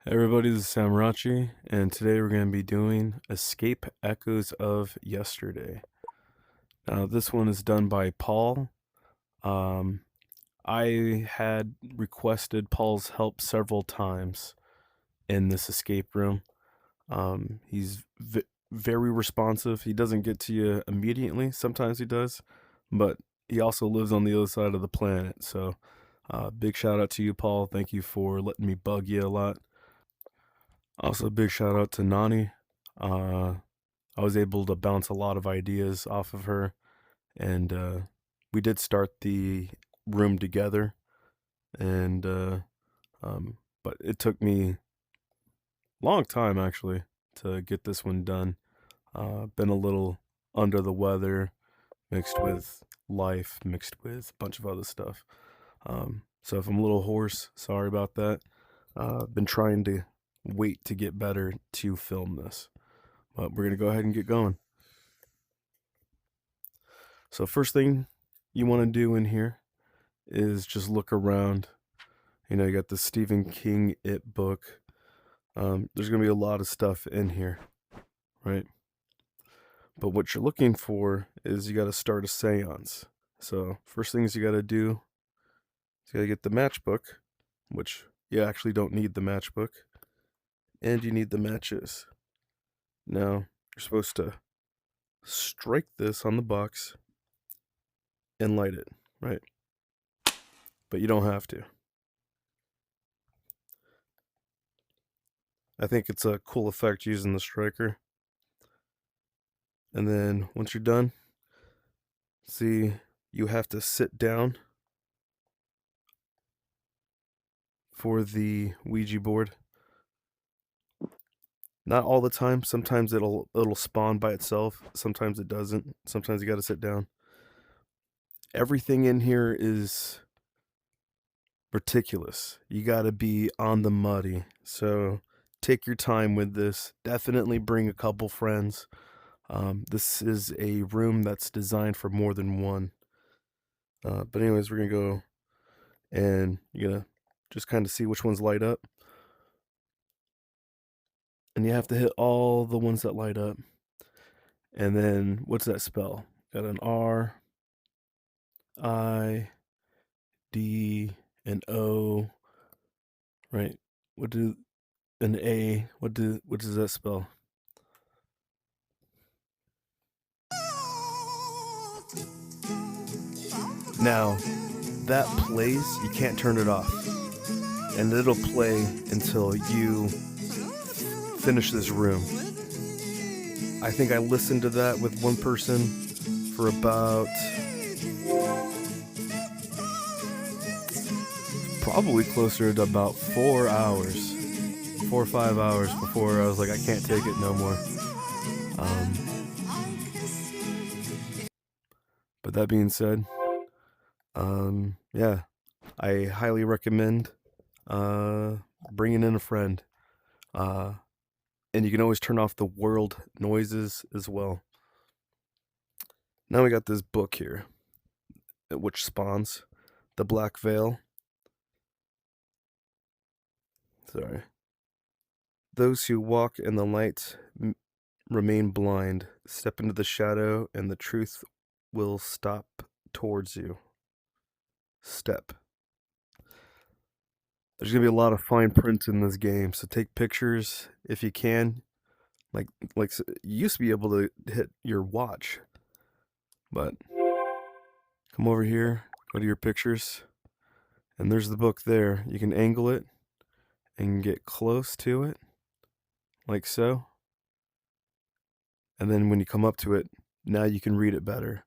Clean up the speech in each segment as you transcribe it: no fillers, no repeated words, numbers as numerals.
Hey everybody, this is Samarachi, and today we're going to be doing Escape Echoes of Yesterday. Now, this one is done by Paul. Um, I had requested Paul's help several times in this escape room. He's very responsive. He doesn't get to you immediately. Sometimes he does, but he also lives on the other side of the planet. So, big shout out to you, Paul. Thank you for letting me bug you a lot. Also, big shout out to Nani. Uh, I was able to bounce a lot of ideas off of her, and we did start the room together. And but it took me a long time actually to get this one done. Been a little under the weather, mixed with life, mixed with a bunch of other stuff. So if I'm a little hoarse, sorry about that. Been trying to wait to get better to film this. But we're going to go ahead and get going. So, first thing you want to do in here is just look around. You got the Stephen King It book. There's going to be a lot of stuff in here, right? But what you're looking for is you got to start a seance. So, first things you got to do is you got to get the matchbook, which you actually don't need the matchbook, and you need the matches. Now, you're supposed to strike this on the box and light it, right? But you don't have to. I think it's a cool effect using the striker. And then once you're done, see, you have to sit down for the Ouija board. Not all the time. Sometimes it'll spawn by itself. Sometimes it doesn't. Sometimes you got to sit down. Everything in here is meticulous. You got to be on the muddy. So take your time with this. Definitely bring a couple friends. This is a room that's designed for more than one. But anyways, we're gonna go and you're gonna just kind of see which ones light up. And you have to hit all the ones that light up. And then what's that spell? Got an R, I, D, and O. Right. What do an A? What does that spell? Now, that plays, you can't turn it off. And it'll play until you finish this room. I think I listened to that with one person for about probably closer to about 4 hours, 4 or 5 hours before I was like, I can't take it no more. But that being said, yeah, I highly recommend bringing in a friend. And you can always turn off the world noises as well. Now we got this book here, which spawns the Black Veil. Sorry. Those who walk in the light remain blind. Step into the shadow, and the truth will stop towards you. Step. There's gonna be a lot of fine print in this game, so take pictures if you can. Like you used to be able to hit your watch, but come over here, go to your pictures, and there's the book there. You can angle it and get close to it, like so. And then when you come up to it, now you can read it better.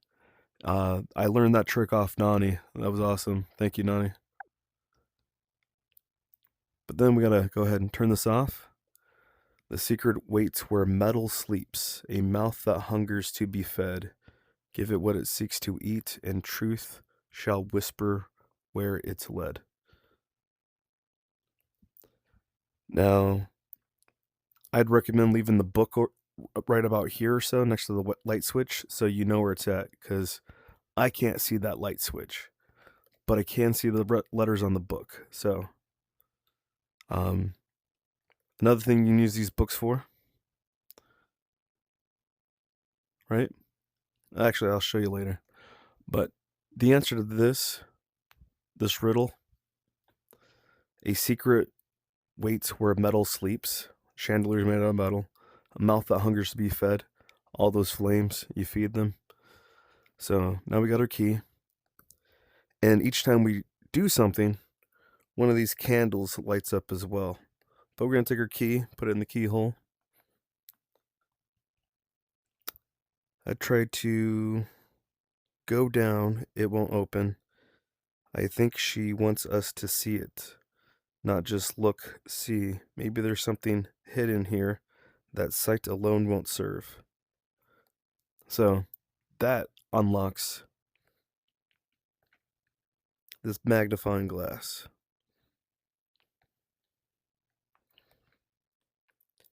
I learned that trick off Nani. That was awesome. Thank you, Nani. But then we gotta go ahead and turn this off. The secret waits where metal sleeps, a mouth that hungers to be fed. Give it what it seeks to eat, and truth shall whisper where it's led. Now, I'd recommend leaving the book right about here or so next to the light switch so you know where it's at, because I can't see that light switch, but I can see the letters on the book. So, Another thing you can use these books for, right? Actually, I'll show you later. But the answer to this riddle, a secret waits where metal sleeps, chandeliers made out of metal, a mouth that hungers to be fed, all those flames, you feed them. So now we got our key. And each time we do something, one of these candles lights up as well. But we're going to take our key, put it in the keyhole. I tried to go down, it won't open. I think she wants us to see it, not just look, see. Maybe there's something hidden here that sight alone won't serve. So that unlocks this magnifying glass.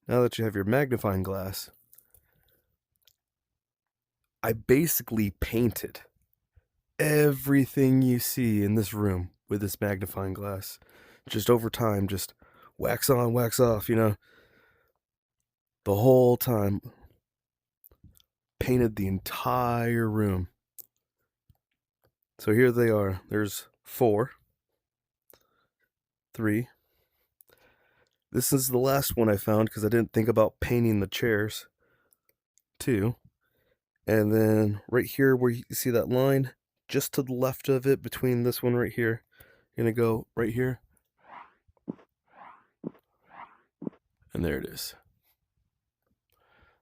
Now that you have your magnifying glass, I basically painted everything you see in this room with this magnifying glass. Just over time, just wax on, wax off, the whole time. Painted the entire room. So here they are. There's 4, 3. This is the last one I found because I didn't think about painting the chairs. 2. And then right here where you see that line, just to the left of it between this one right here, you're going to go right here. And there it is.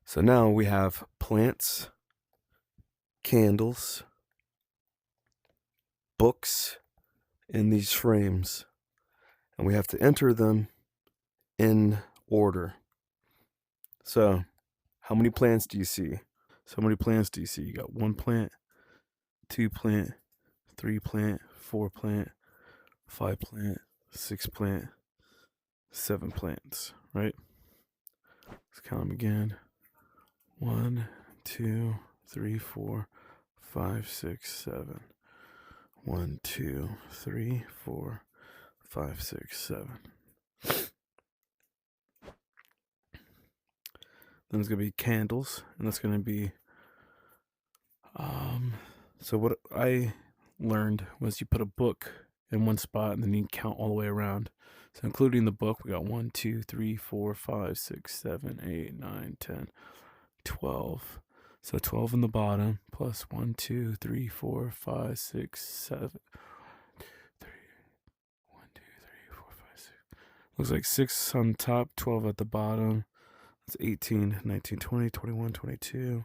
So now we have plants, candles, books in these frames. And we have to enter them in order. So, how many plants do you see? You got 1 plant, 2 plant, 3 plant, 4 plant, 5 plant, 6 plant, 7 plants, right? Let's count them again. 1, 2, 3, 4, 5, 6, 7. 1, 2, 3, 4, 5, 6, 7. Then there's gonna be candles, and that's gonna be so what I learned was you put a book in one spot and then you count all the way around. So including the book, we got 1, 2, 3, 4, 5, 6, 7, 8, 9, 10, 12. So 12 in the bottom plus 1, 2, 3, 4, 5, 6, 7. 1, 2, 3, 4, 5, 6. Looks like 6 on top, 12 at the bottom. That's 18, 19, 20, 21, 22,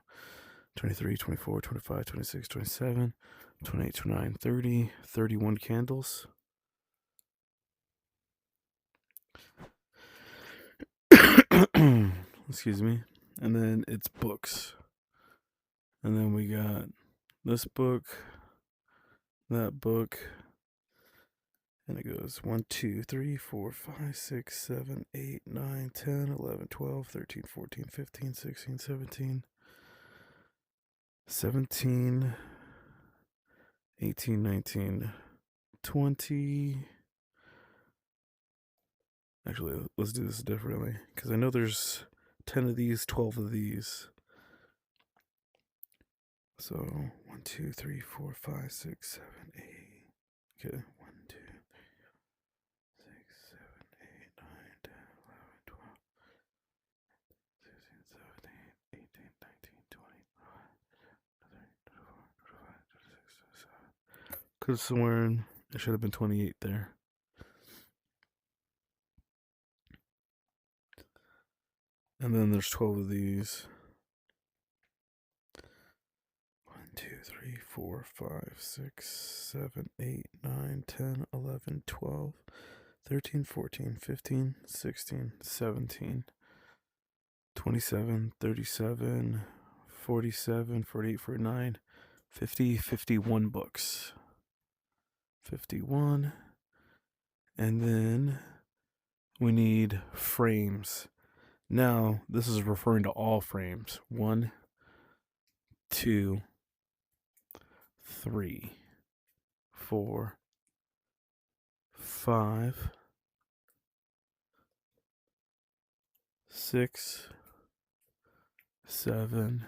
23, 24, 25, 26, 27, 28, 29, 30, 31 candles. Excuse me. And then it's books. And then we got this book, that book. And it goes 1, 2, 3, 4, 5, 6, 7, 8, 9, 10, 11, 12, 13, 14, 15, 16, 17, 18, 19, 20. Actually, let's do this differently because I know there's 10 of these, 12 of these. So 1, 2, 3, 4, 5, 6, 7, 8. Okay, 1, 2, 3, 6, 7, 8, 9, 10, 11, 12, 16, 17, 18, 19, 20, 24, 25, 26, 27. Could have sworn it should have been 28 there. And then there's 12 of these. 1, 2, 3, 4, 5, 6, 7, 8, 9, 10, 11, 12, 13, 14, 15, 16, 17, 27, 37, 47, 48, 49, 50, 51 books. 51. And then we need frames. Now, this is referring to all frames. 1, 2, 3, 4, 5, 6, 7.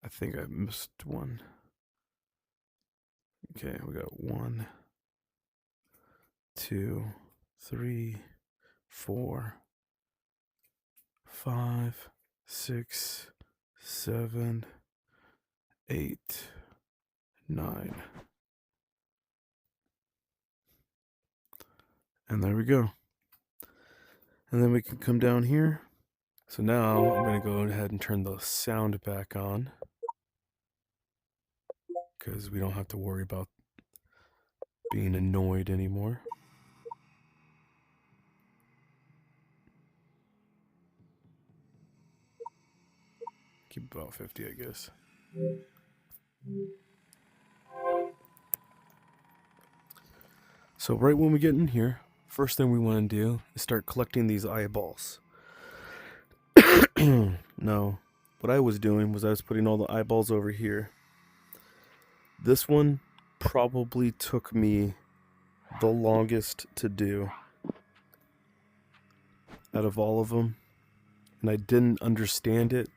I think I missed one. Okay, we got 1, 2, 3, 4, 5, 6, 7, 8, 9. And there we go. And then we can come down here. So now I'm going to go ahead and turn the sound back on, because we don't have to worry about being annoyed anymore. Keep about 50, I guess. So right when we get in here, first thing we want to do is start collecting these eyeballs. No, what I was doing was I was putting all the eyeballs over here. This one probably took me the longest to do out of all of them, and I didn't understand it.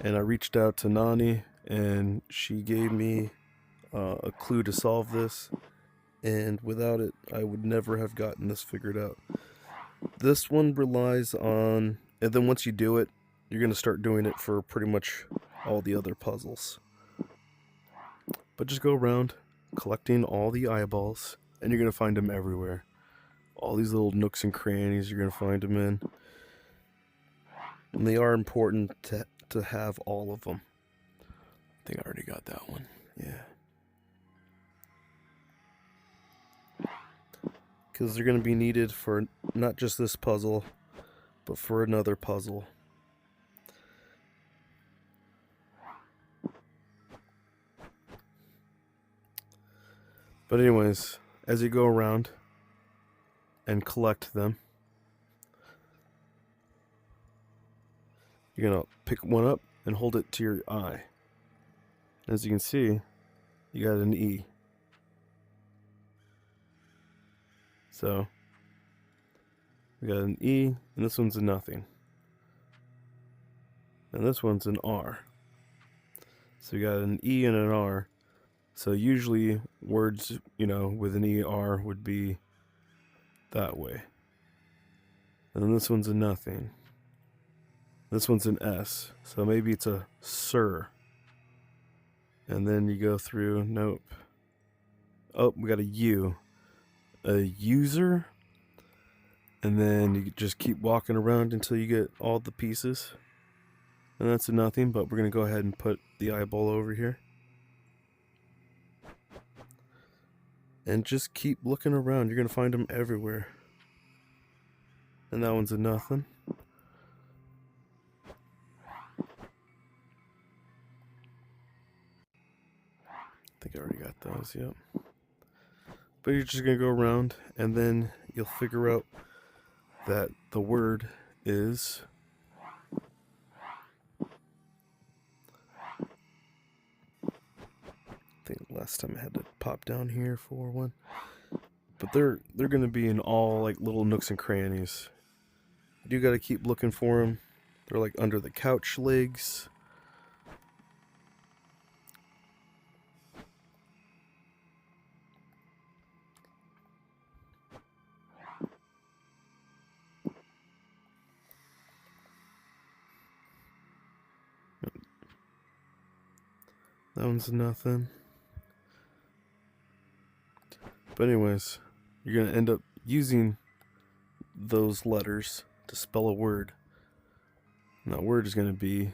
And I reached out to Nani, and she gave me a clue to solve this. And without it, I would never have gotten this figured out. This one relies on, and then once you do it, you're going to start doing it for pretty much all the other puzzles. But just go around collecting all the eyeballs, and you're going to find them everywhere. All these little nooks and crannies, you're going to find them in. And they are important to have all of them. I think I already got that one. Yeah. Because they're going to be needed for not just this puzzle, but for another puzzle. But anyways, as you go around and collect them, you're going to pick one up and hold it to your eye. As you can see, you got an E. So, we got an E, and this one's a nothing. And this one's an R. So we got an E and an R. So usually words, with an ER would be that way. And then this one's a nothing. This one's an S. So maybe it's a sir. And then you go through, nope. Oh, we got a U. A user. And then you just keep walking around until you get all the pieces. And that's a nothing, but we're going to go ahead and put the eyeball over here. And just keep looking around. You're going to find them everywhere. And that one's a nothing. I think I already got those, yep. But you're just going to go around, and then you'll figure out that the word is... I think last time I had to pop down here for one. But they're going to be in all like little nooks and crannies. You got to keep looking for them. They're like under the couch legs. That one's nothing. But anyways, you're going to end up using those letters to spell a word. And that word is going to be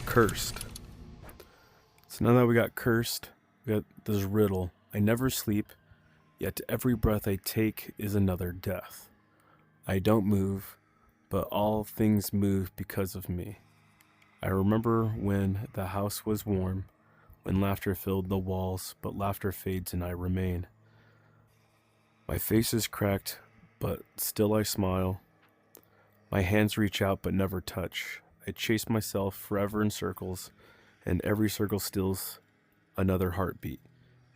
cursed. So now that we got cursed, we got this riddle. I never sleep. Yet every breath I take is another death. I don't move, but all things move because of me. I remember when the house was warm, when laughter filled the walls, but laughter fades and I remain. My face is cracked, but still I smile. My hands reach out but never touch. I chase myself forever in circles, and every circle steals another heartbeat.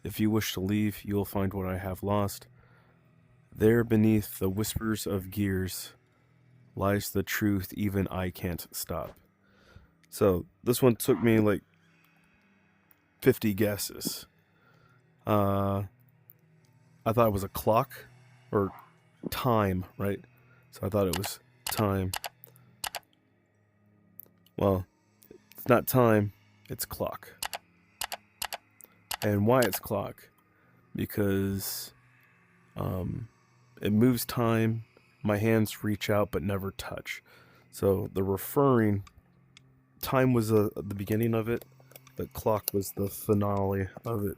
If you wish to leave, you will find what I have lost. There beneath the whispers of gears lies the truth even I can't stop. So this one took me like 50 guesses. I thought it was a clock or time, right? So I thought it was time. Well, it's not time, it's clock. And why it's clock? Because it moves time, my hands reach out but never touch. So the referring, time was the beginning of it, but clock was the finale of it.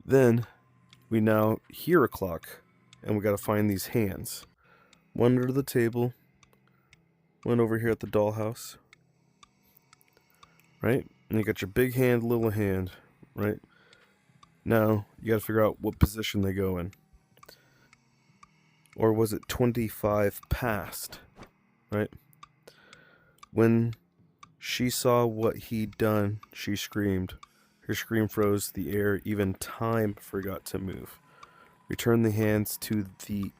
Then we now hear a clock, and we got to find these hands. One under the table, one over here at the dollhouse, right? And you got your big hand, little hand, right? Now you got to figure out what position they go in. Or was it 25 past, right? When she saw what he'd done, she screamed. Her scream froze the air, even time forgot to move. Return the hands to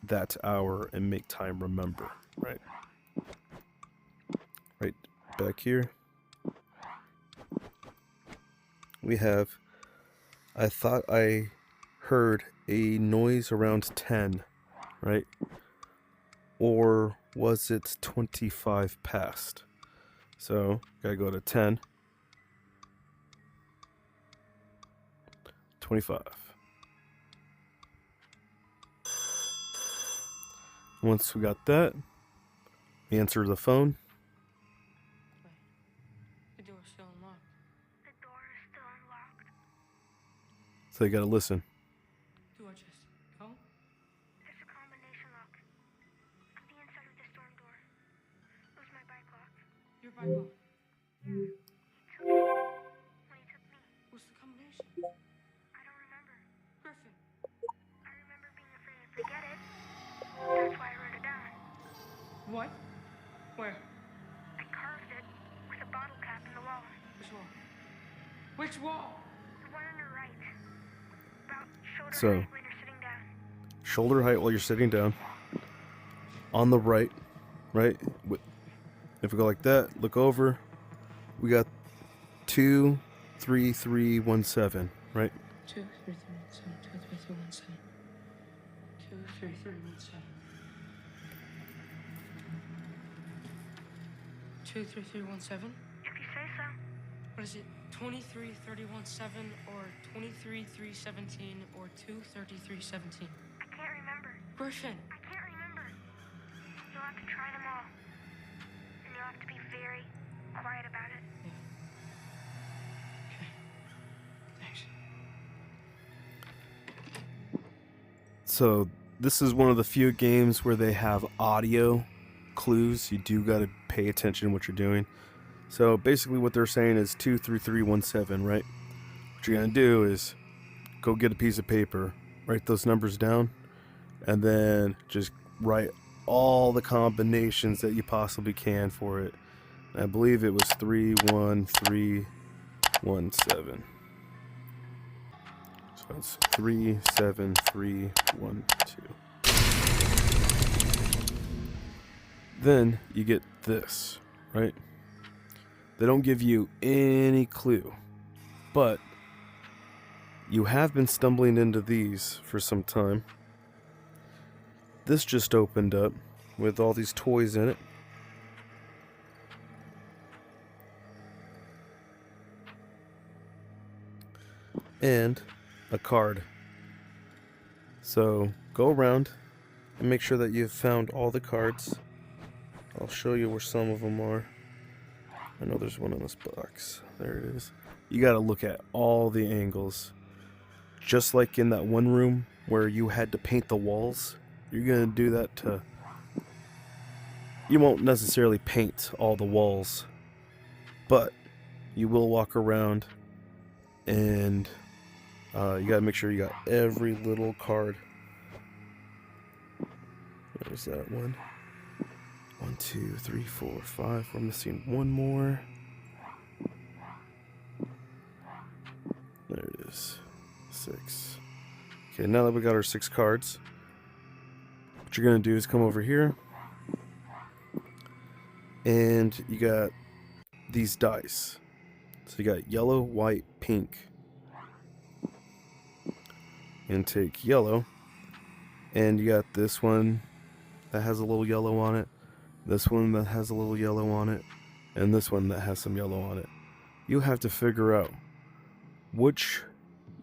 that hour and make time remember, right? Right back here, we have, I thought I heard a noise around 10, right? Or was it 25 past? So, gotta go to 10. 25. Once we got that, we answer the phone. The door's still unlocked. The door is still unlocked. So you gotta listen. Do I just go? There's a combination lock on the inside of the storm door. It was my bike lock. Your bike lock. He took it when he took me. What's the combination? I don't remember. Griffin. I remember being afraid to forget it. That's why I wrote it down. What? Where? I carved it with a bottle cap in the wall. Which wall? Which wall? The one on your right. About shoulder So- height when you're sitting down. Shoulder height while you're sitting down. On the right, right? If we go like that, look over. We got 23317, right? 2, 3, 3, 1, 7. 2, 3, 3, 1, 7. 2, 3, 3, 1, 7. 2, 3, 3, 1, 7. If you say so. What is it? 23, 31, 7, or 23, 3, 17, or 2, 33, 17? I can't remember. Griffin. I can't remember. You'll have to try them all. And you'll have to be very quiet about it. Yeah. Okay. Thanks. So this is one of the few games where they have audio clues. You do got to pay attention to what you're doing. So basically what they're saying is 23317, right? What you're going to do is go get a piece of paper, write those numbers down, and then just write all the combinations that you possibly can for it. And I believe it was 31317. So it's 37312. Then you get this, right? They don't give you any clue, but you have been stumbling into these for some time. This just opened up with all these toys in it. And a card. So go around and make sure that you've found all the cards. I'll show you where some of them are. I know there's one in this box. There it is. You got to look at all the angles. just like in that one room where you had to paint the walls, you're going to do that to... You won't necessarily paint all the walls, but you will walk around and you got to make sure you got every little card. There's that one. 1, 2, 3, 4, 5. We're missing one more. There it is. 6. Okay, now that we got our 6 cards, what you're going to do is come over here. And you got these dice. So you got yellow, white, pink. And take yellow. And you got this one that has a little yellow on it. This one that has a little yellow on it. And this one that has some yellow on it. You have to figure out which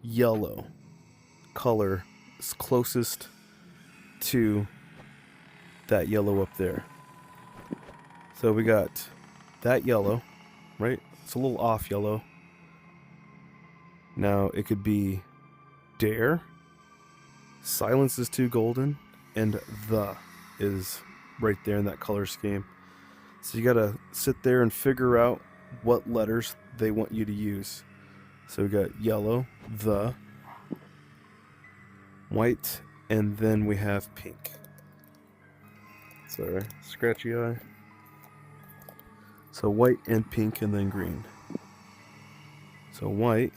yellow color is closest to that yellow up there. So we got that yellow, right? It's a little off yellow. Now it could be dare, silence is too golden, and the is right there in that color scheme. So you gotta sit there and figure out what letters they want you to use. So we got yellow, the, white, and then we have pink. Sorry, scratchy eye. So white and pink and then green. So white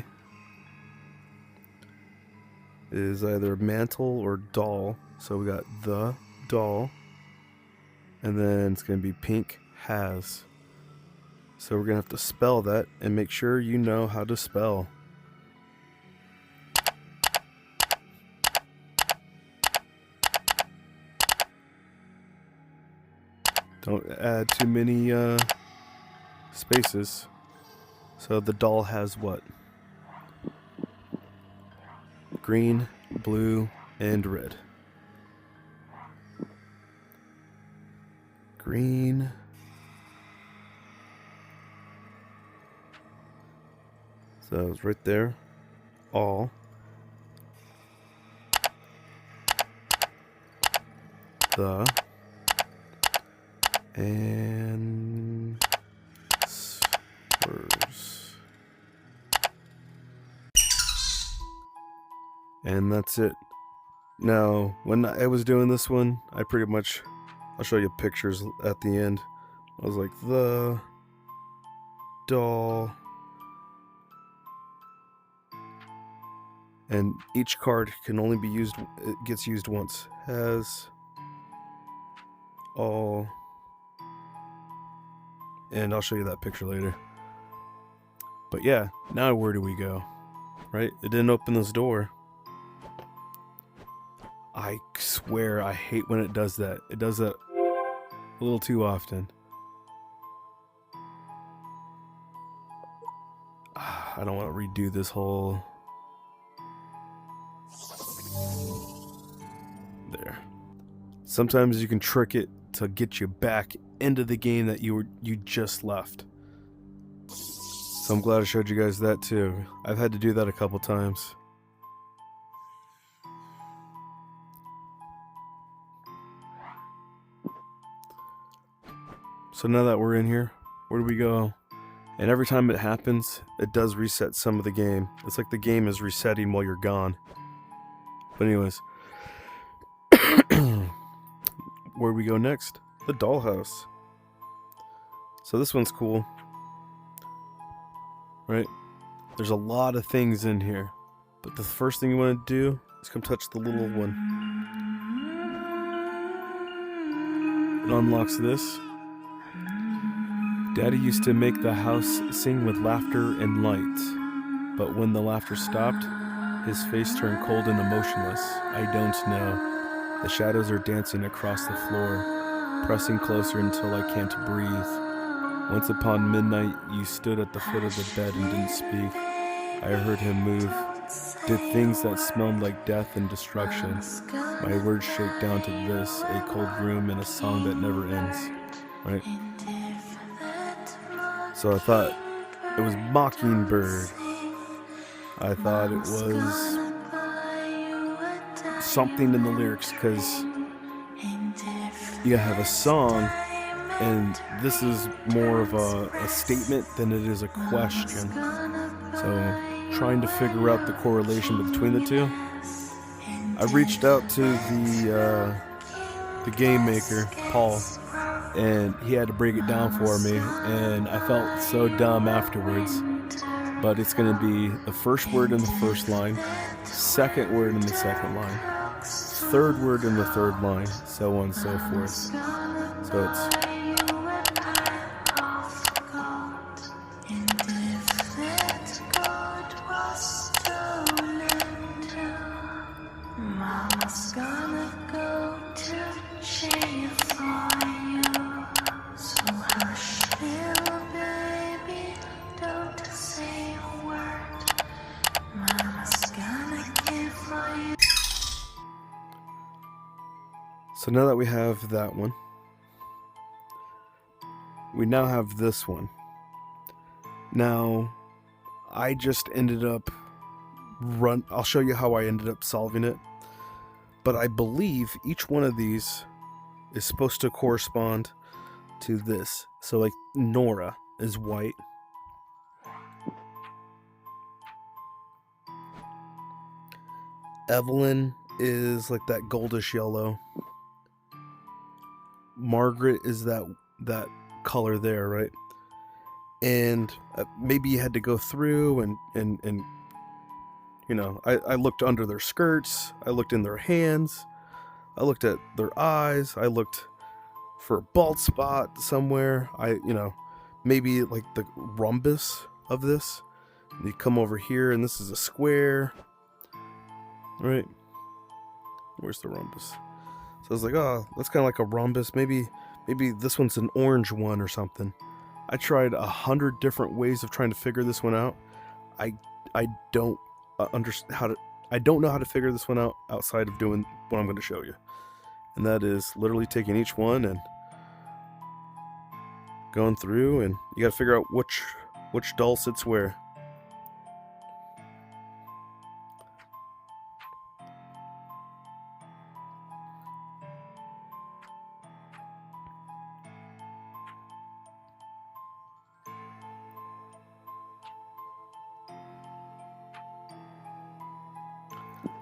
is either mantle or doll. So we got the doll. And then it's going to be pink has. So we're going to have to spell that and make sure you know how to spell. Don't add too many spaces. So the doll has what? Green, blue, and red. Green. So it's right there. All. The. And spurs. And that's it. Now, when I was doing this one, I pretty much, I'll show you pictures at the end. I was like, the doll. And each card can only be used, it gets used once. Has, all, and I'll show you that picture later. But yeah, now where do we go? Right? It didn't open this door. I swear I hate when it does that. It does that a little too often. I don't want to redo this whole... There. Sometimes you can trick it to get you back into the game that you just left. So I'm glad I showed you guys that too. I've had to do that a couple times. So now that we're in here, where do we go? And every time it happens, it does reset some of the game. It's like the game is resetting while you're gone. But anyways, where do we go next? The dollhouse. So this one's cool. Right? There's a lot of things in here. But the first thing you want to do is come touch the little one. It unlocks this. Daddy used to make the house sing with laughter and light. But when the laughter stopped, his face turned cold and emotionless. I don't know. The shadows are dancing across the floor, pressing closer until I can't breathe. Once upon midnight, you stood at the foot of the bed and didn't speak. I heard him move, did things that smelled like death and destruction. My words shake down to this, a cold room and a song that never ends. Right? So I thought it was Mockingbird. I thought it was something in the lyrics, because you have a song, and this is more of a statement than it is a question. So, trying to figure out the correlation between the two. I reached out to the game maker, Paul, and he had to break it down for me, and I felt so dumb afterwards. But it's going to be the first word in the first line, second word in the second line, third word in the third line, so on and so forth. So it's Mama's gonna go to jail for you. So hush, little baby, don't say a word. Mama's gonna give for you. so now that we have that one, we now have this one. Now, I just ended up I'll show you how I ended up solving it. But I believe each one of these is supposed to correspond to this. So like Nora is white. Evelyn is like that goldish yellow. Margaret is that color there, right? And maybe you had to go through and you know, I looked under their skirts, I looked in their hands, I looked at their eyes, I looked for a bald spot somewhere. Maybe like the rhombus of this. And you come over here and this is a square. Right? Where's the rhombus? So I was like, oh, that's kind of like a rhombus. Maybe this one's an orange one or something. I tried 100 different ways of trying to figure this one out. I don't I don't know how to figure this one out outside of doing what I'm going to show you. And that is literally taking each one and going through, and you got to figure out which doll sits where.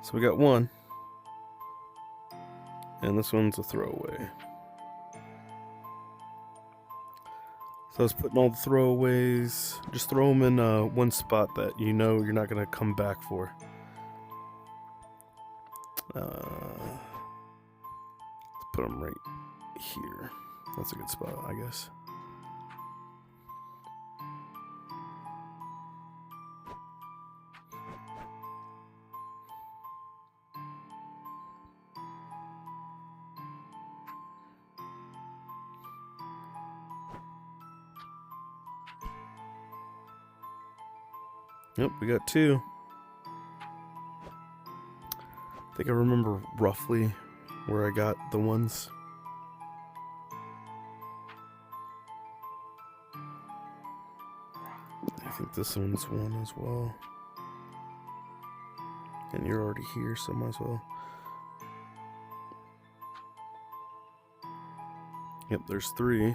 So we got one, and this one's a throwaway. So I was putting all the throwaways, just throw them in one spot that you know you're not going to come back for. Let's put them right here. That's a good spot, I guess. Yep, we got two. I think I remember roughly where I got the ones. I think this one's one as well. And you're already here, so might as well. Yep, there's three.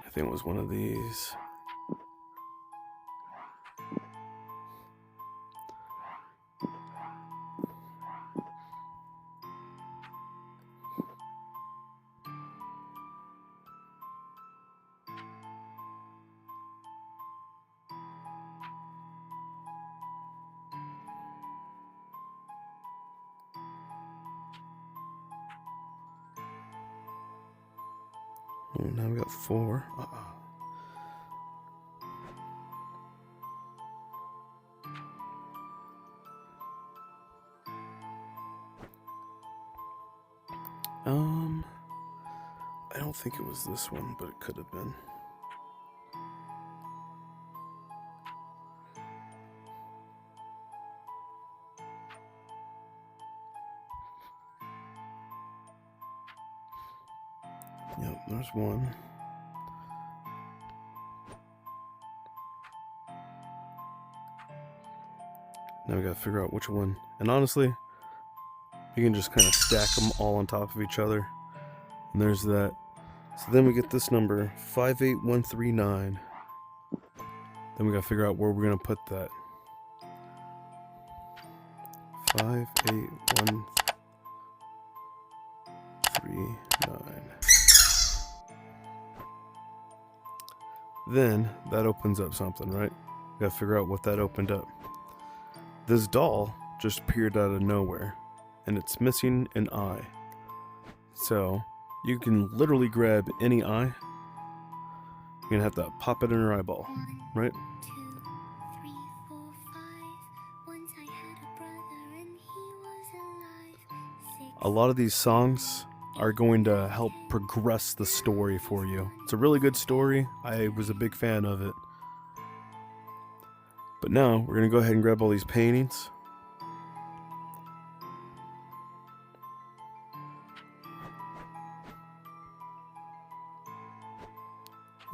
I think it was one of these. Oh, now we got four. I don't think it was this one, but it could have been. there's one. Now we gotta figure out which one. And honestly, you can just kind of stack them all on top of each other. And there's that. So then we get this number, 58139. Then we gotta figure out where we're gonna put that. 58139. Then that opens up something, right? We gotta figure out what that opened up. This doll just appeared out of nowhere, and it's missing an eye. So you can literally grab any eye. You're gonna have to pop it in her eyeball, right? 1, 2, 3, 4, 5. Once I had a brother and he was alive. 6. A lot of these songs are going to help progress the story for you. It's a really good story. I was a big fan of it. But now we're gonna go ahead and grab all these paintings.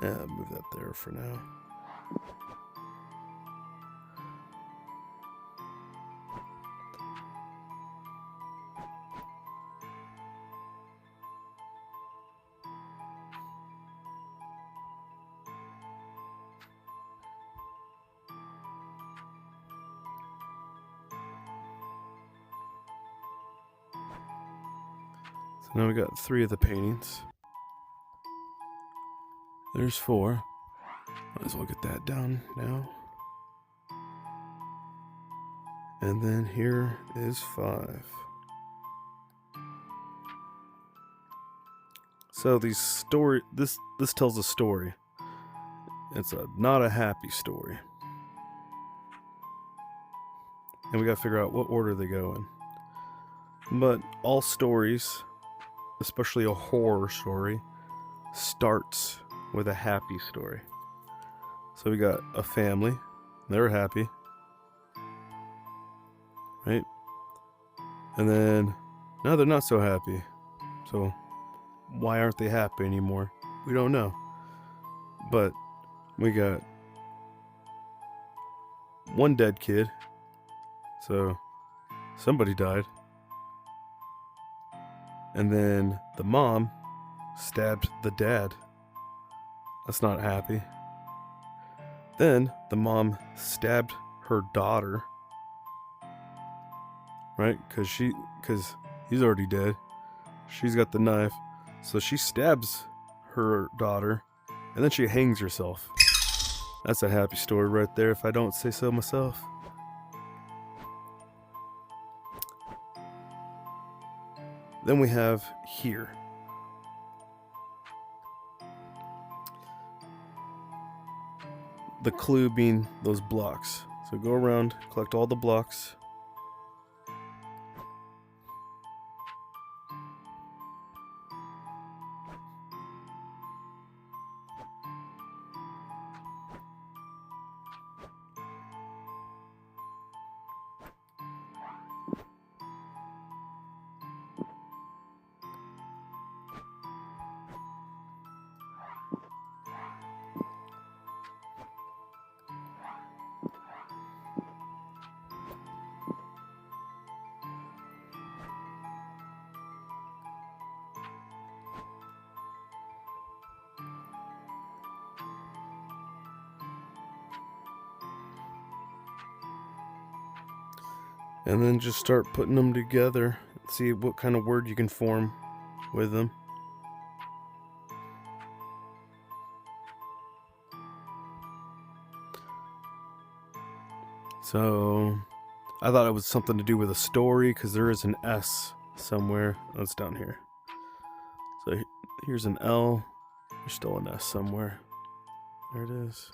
Yeah, move that there for now. So now we got 3 of the paintings. There's 4. Might as well get that down now. And then here is 5. So these story this tells a story. It's not a happy story. And we gotta figure out what order they go in. But all stories, especially a horror story, starts with a happy story. So we got a family, they're happy, right? And then now they're not so happy. So why aren't they happy anymore? We don't know. But we got one dead kid. So somebody died. And then the mom stabbed the dad. That's not happy. Then the mom stabbed her daughter. Right? Because he's already dead. She's got the knife. So she stabs her daughter. And then she hangs herself. That's a happy story right there, if I don't say so myself. Then we have here. The clue being those blocks. So go around, collect all the blocks. And then just start putting them together. See what kind of word you can form with them. So I thought it was something to do with a story because there is an S somewhere. Oh, it's down here. So here's an L. There's still an S somewhere. There it is.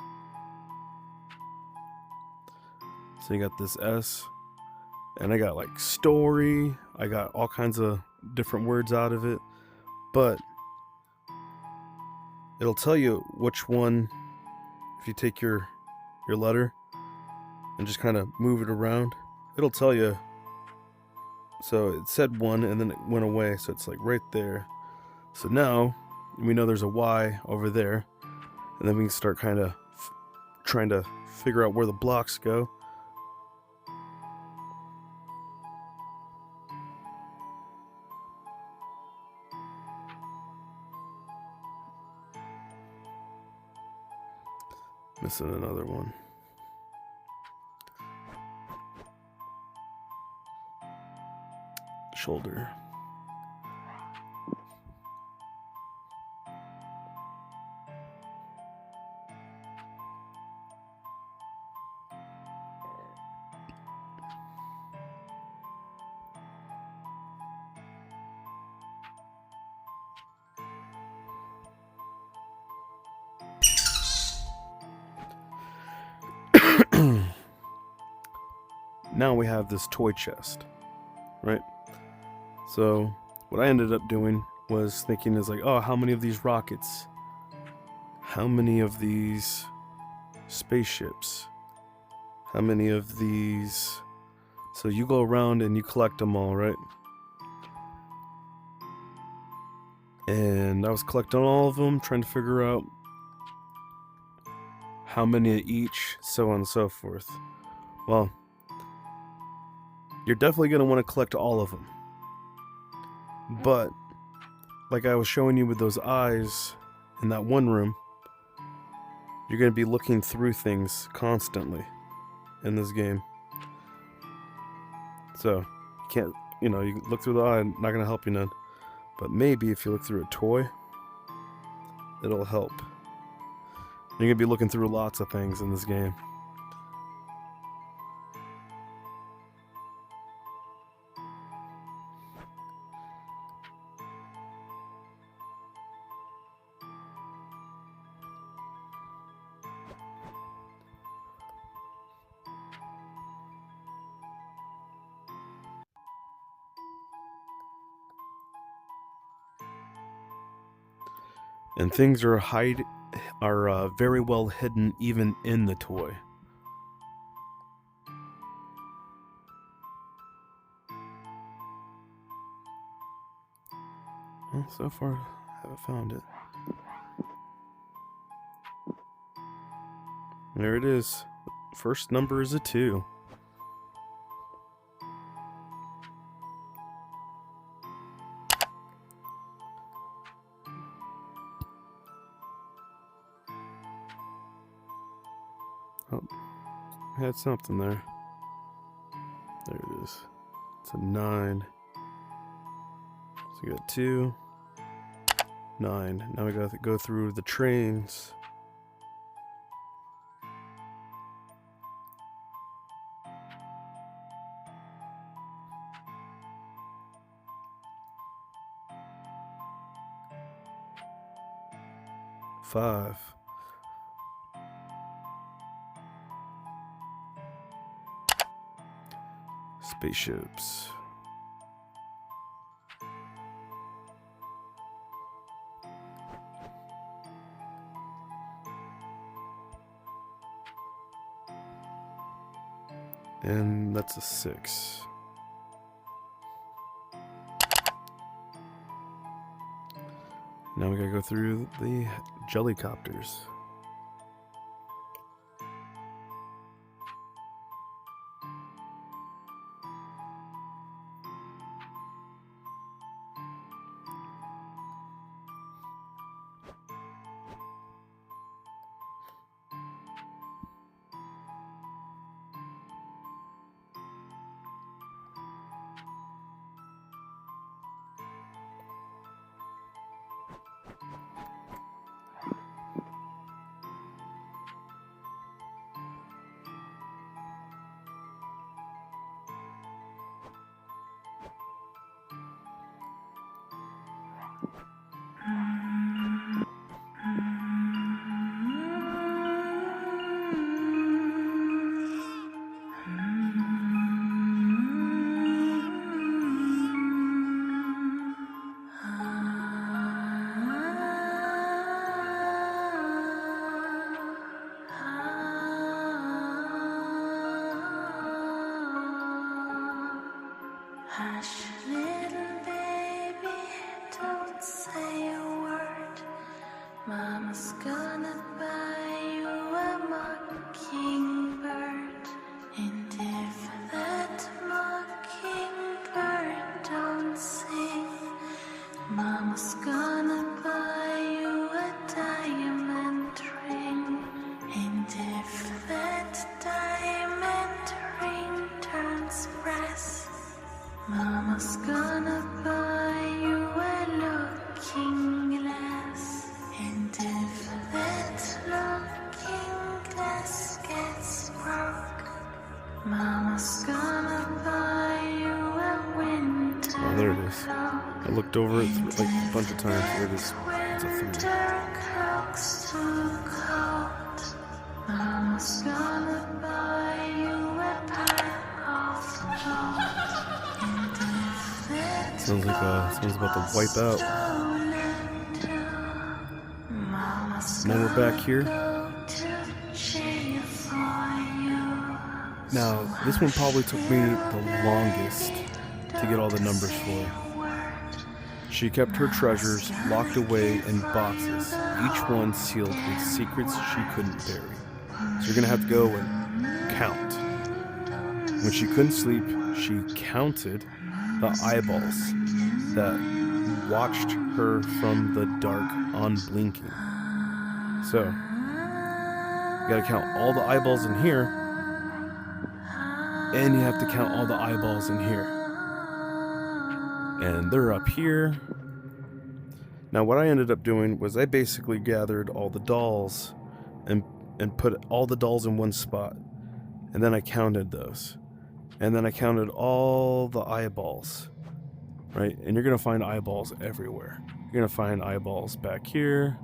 So you got this S. And I got like story. I got all kinds of different words out of it. But it'll tell you which one, if you take your letter and just kind of move it around, it'll tell you. So it said 1 and then it went away. So it's like right there. So now We know there's a Y over there. And then we can start kind of trying to figure out where the blocks go. Missing another one. Shoulder. Now we have this toy chest, right? So what I ended up doing was thinking is like, oh, how many of these rockets? How many of these spaceships? How many of these? So you go around and you collect them all, right? And I was collecting all of them, trying to figure out how many of each, so on and so forth. Well, you're definitely going to want to collect all of them. But, like I was showing you with those eyes in that one room, you're going to be looking through things constantly in this game. So, you can't, you can look through the eye, not going to help you none. But maybe if you look through a toy, it'll help. You're going to be looking through lots of things in this game. And things are very well hidden even in the toy. Well, so far, I haven't found it. There it is. First number is a 2. Oh, I had something there. There it is. It's a 9. So we got 2, 9. Now we got to go through the trains. Five. Spaceships. And that's a 6. Now we gotta go through the jellycopters. Mama's gonna buy you a mockingbird, and if that mockingbird don't sing, Mama's gonna buy you a diamond ring, and if that diamond ring turns brass, Mama's gonna buy you a looking glass, and if that looking glass gets broke, Mama's gonna buy you a winter Oh, there it is. I coat. looked over it And like a bunch of if times. It that is. It's a 3. winter coat's too cold, Mama's gonna buy you a pile of gold. And if that Sounds like someone's about to wipe out. Now we're back here. Now, this one probably took me the longest to get all the numbers for. She kept her treasures locked away in boxes, each one sealed with secrets she couldn't bury. So you're gonna have to go and count. When she couldn't sleep, she counted the eyeballs that watched her from the dark unblinking. So, you gotta count all the eyeballs in here, and you have to count all the eyeballs in here. And they're up here. Now, what I ended up doing was I basically gathered all the dolls and put all the dolls in one spot. And then I counted those. And then I counted all the eyeballs, right? And you're going to find eyeballs everywhere. You're going to find eyeballs back here.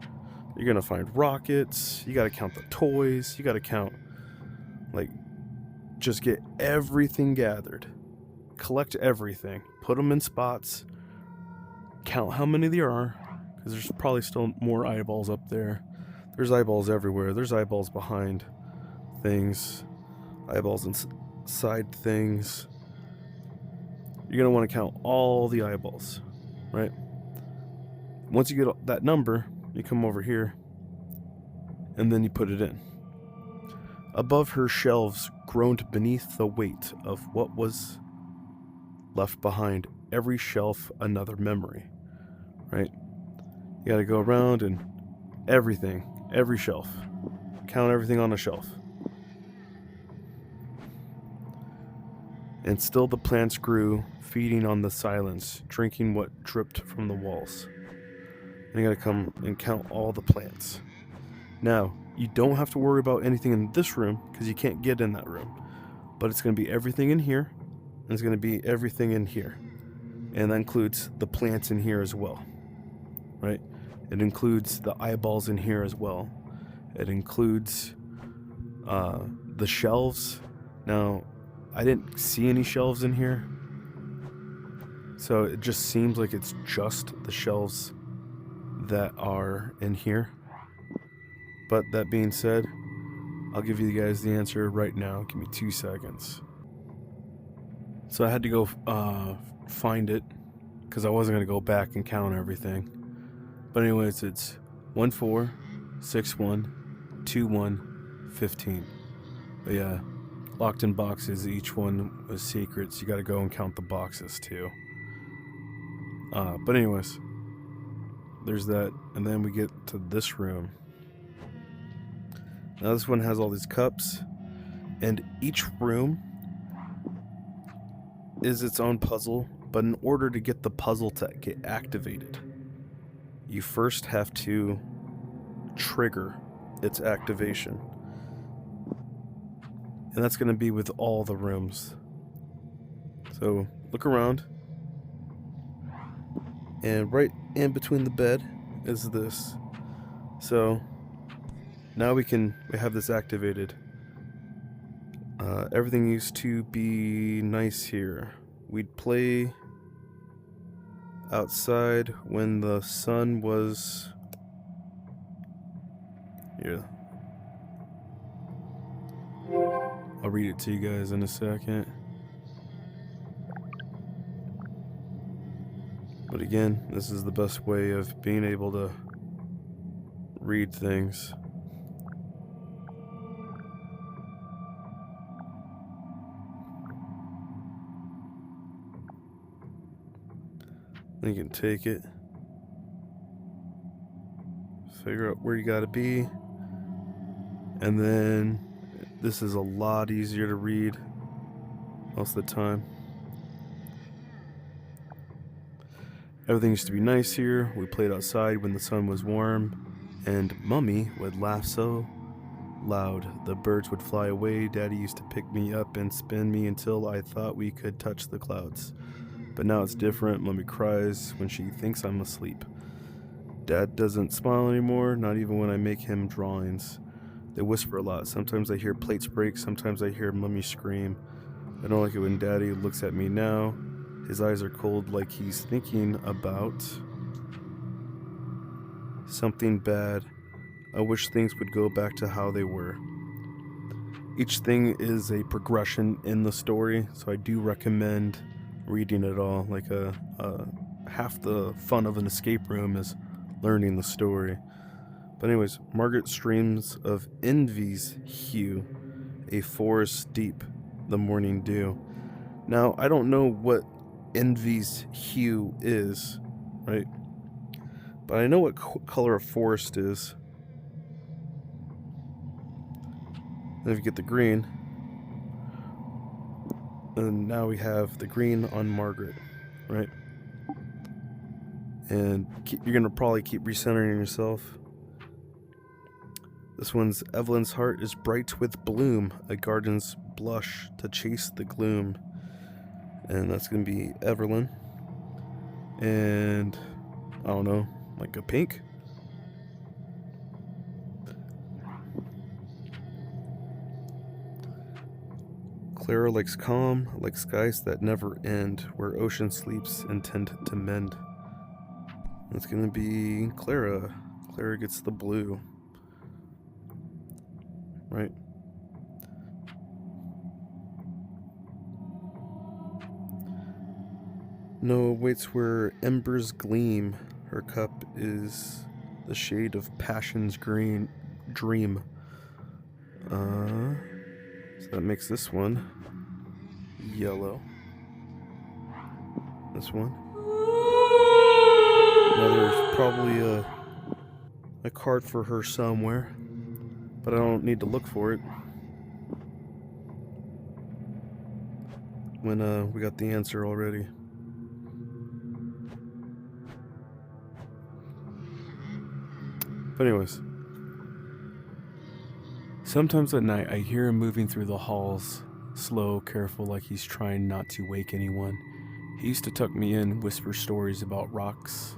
You're going to find rockets. You got to count the toys. You got to count, like, just get everything gathered. Collect everything. Put them in spots. Count how many there are, because there's probably still more eyeballs up there. There's eyeballs everywhere. There's eyeballs behind things. Eyeballs inside things. You're going to want to count all the eyeballs, right? Once you get that number, you come over here, and then you put it in. Above her, shelves groaned beneath the weight of what was left behind. Every shelf another memory, right? You gotta go around and everything, every shelf. Count everything on a shelf. And still the plants grew, feeding on the silence, drinking what dripped from the walls. And you gotta come and count all the plants. Now, you don't have to worry about anything in this room, because you can't get in that room. But it's gonna be everything in here, and it's gonna be everything in here. And that includes the plants in here as well, right? It includes the eyeballs in here as well. It includes the shelves. Now, I didn't see any shelves in here, so it just seems like it's just the shelves that are in here. But that being said, I'll give you guys the answer right now. Give me 2 seconds. So I had to go find it, because I wasn't going to go back and count everything. But anyways, it's 1 4 6 1 2 1 15. But yeah, locked in boxes. Each one was secrets. You got to go and count the boxes too. But anyways, there's that, and then we get to this room. Now this one has all these cups, and each room is its own puzzle. But in order to get the puzzle to get activated, you first have to trigger its activation. And that's going to be with all the rooms. So look around. And right in between the bed is this. So now we have this activated. Everything used to be nice here. We'd play outside when the sun was... Here. I'll read it to you guys in a second. But again, this is the best way of being able to read things. You can take it, figure out where you gotta be, and then this is a lot easier to read most of the time. Everything used to be nice here. We played outside when the sun was warm, and Mummy would laugh so loud the birds would fly away. Daddy used to pick me up and spin me until I thought we could touch the clouds. But now it's different. Mummy cries when she thinks I'm asleep. Dad doesn't smile anymore, not even when I make him drawings. They whisper a lot. Sometimes I hear plates break, sometimes I hear Mummy scream. I don't like it when Daddy looks at me now. His eyes are cold, like he's thinking about something bad. I wish things would go back to how they were. Each thing is a progression in the story, so I do recommend reading it all. Like half the fun of an escape room is learning the story. But anyways, Margaret streams of envy's hue, a forest deep, the morning dew. Now, I don't know what envy's hue is, right? But I know what color a forest is. And if you get the green, and now we have the green on Margaret, right? And you're going to probably keep recentering yourself. This one's Evelyn's heart is bright with bloom, a garden's blush to chase the gloom. And that's going to be Evelyn. And I don't know, like a pink? Clara likes calm, like skies that never end, where ocean sleeps and tend to mend. It's gonna be Clara. Clara gets the blue. Right? Noah waits where embers gleam. Her cup is the shade of passion's green dream. So that makes this one yellow. This one. Now there's probably a card for her somewhere, but I don't need to look for it when we got the answer already. But anyways, sometimes at night I hear him moving through the halls, slow, careful, like he's trying not to wake anyone. He used to tuck me in, whisper stories about rockets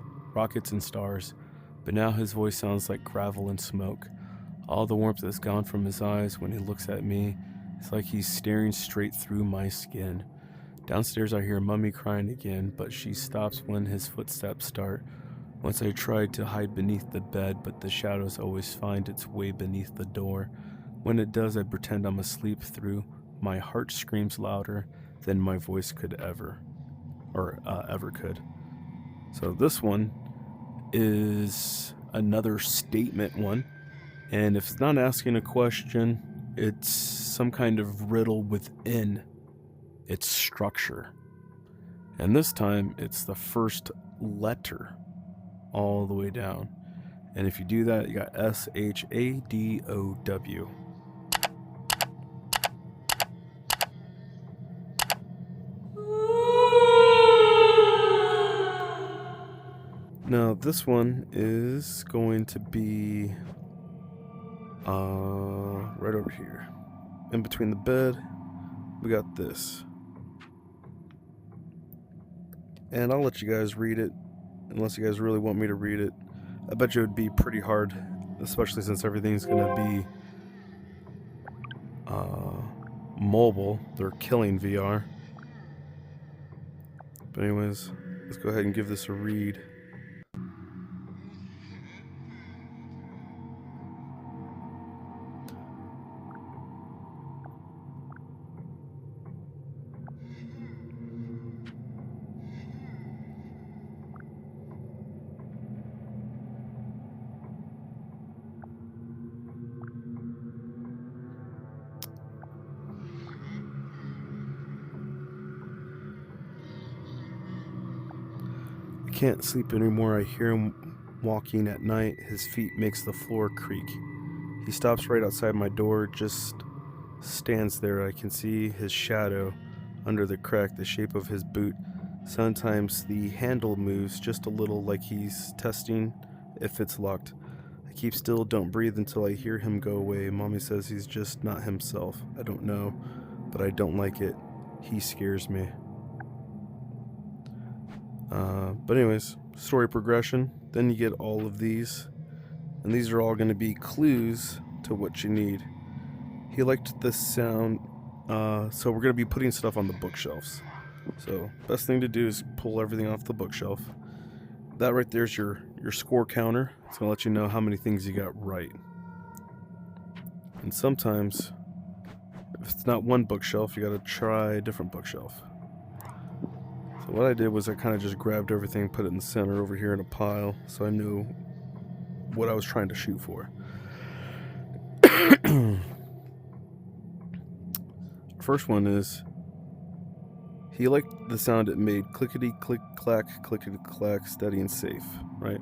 and stars, but now his voice sounds like gravel and smoke. All the warmth is gone from his eyes when he looks at me. It's like he's staring straight through my skin. Downstairs I hear Mummy crying again, but she stops when his footsteps start. Once I tried to hide beneath the bed, but the shadows always find its way beneath the door. When it does, I pretend I'm asleep through. My heart screams louder than my voice could ever could. So this one is another statement one. And if it's not asking a question, it's some kind of riddle within its structure. And this time, it's the first letter all the way down. And if you do that, you got SHADOW. Now, this one is going to be right over here. In between the bed, we got this. And I'll let you guys read it, unless you guys really want me to read it. I bet you it would be pretty hard, especially since everything's going to be mobile. They're killing VR. But anyways, let's go ahead and give this a read. can't sleep anymore. I hear him walking at night. His feet makes the floor creak. He stops right outside my door, just stands there. I can see his shadow under the crack, the shape of his boot. Sometimes the handle moves just a little, like he's testing if it's locked. I keep still, don't breathe until I hear him go away. Mommy says he's just not himself. I don't know, but I don't like it. He scares me. But anyways, story progression. Then you get all of these, and these are all going to be clues to what you need. He liked the sound, so we're going to be putting stuff on the bookshelves. So best thing to do is pull everything off the bookshelf. That right there is your score counter. It's going to let you know how many things you got right. And sometimes, if it's not one bookshelf, you got to try a different bookshelf. So what I did was I kind of just grabbed everything, put it in the center over here in a pile, so I knew what I was trying to shoot for. First one is, he liked the sound it made, clickety click clack, clickety clack, steady and safe, right?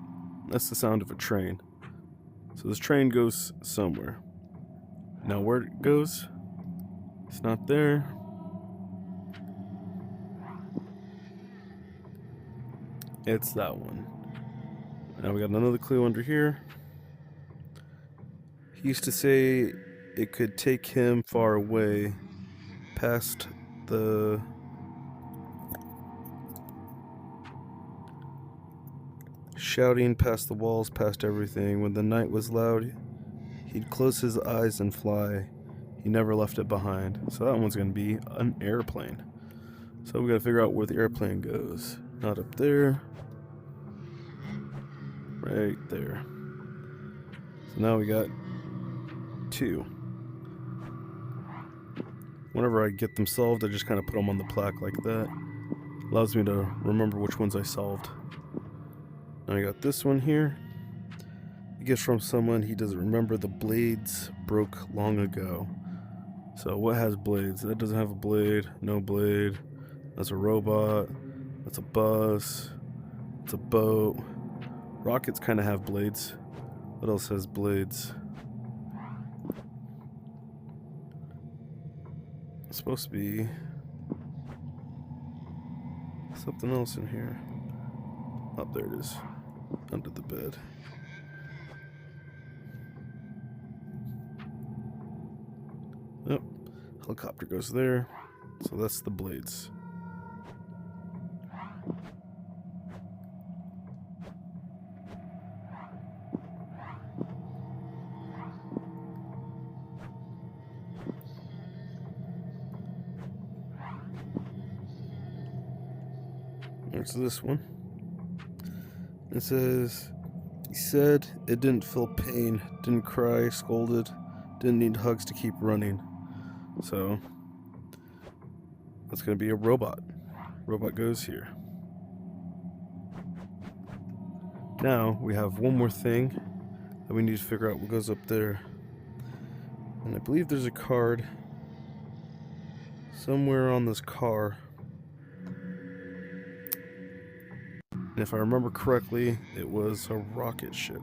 That's the sound of a train. So this train goes somewhere. Now where it goes, it's not there. It's that one. Now we got another clue under here. He used to say it could take him far away, past the shouting, past the walls, past everything. When the night was loud, he'd close his eyes and fly. He never left it behind. So that one's going to be an airplane. So we got to figure out where the airplane goes. Not up there. Right there. So now we got 2. Whenever I get them solved, I just kind of put them on the plaque like that. Allows me to remember which ones I solved. Now I got this one here. It gets from someone he doesn't remember. The blades broke long ago. So what has blades? That doesn't have a blade. No blade. That's a robot. That's a bus. It's a boat. Rockets kind of have blades. What else has blades? It's supposed to be something else in here. Oh, there it is. Under the bed. Yep. Helicopter goes there. So that's the blades. There's this one. It says, he said it didn't feel pain, didn't cry, scolded, didn't need hugs to keep running. So that's going to be a robot. Robot goes here. Now we have one more thing that we need to figure out what goes up there. And I believe there's a card somewhere on this car. And if I remember correctly, it was a rocket ship.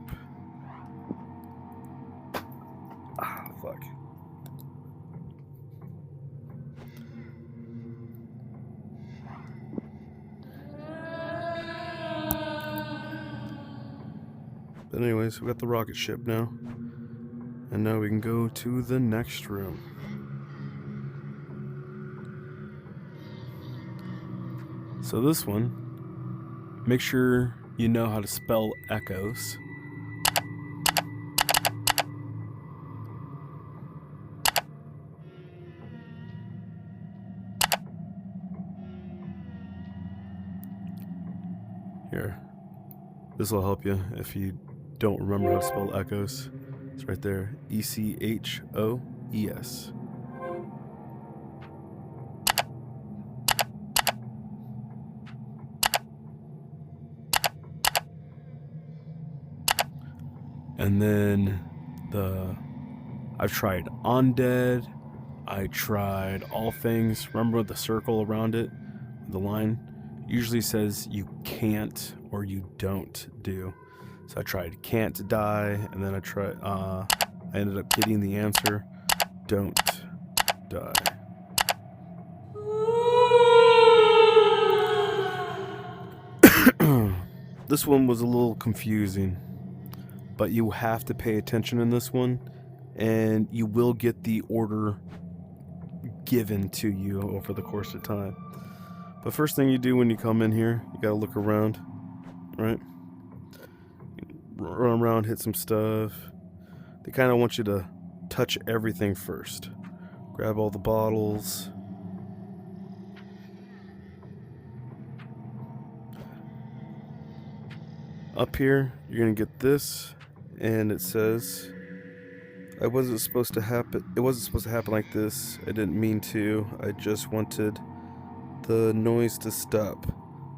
Ah, fuck. But anyways, we got the rocket ship now. And now we can go to the next room. So this one, make sure you know how to spell echoes. Here, this will help you if you don't remember how to spell echoes. It's right there, E-C-H-O-E-S. And then I've tried Undead, I tried All Things. Remember the circle around it, the line? usually says you can't or you don't do. So I tried can't die, and then I ended up getting the answer don't die. This one was a little confusing, but you have to pay attention in this one, and you will get the order given to you over the course of time. But first thing you do when you come in here, you gotta look around, right? Run around, hit some stuff. They kind of want you to touch everything first. Grab all the bottles. Up here, you're gonna get this, and it says, It wasn't supposed to happen like this. I didn't mean to. I just wanted the noise to stop.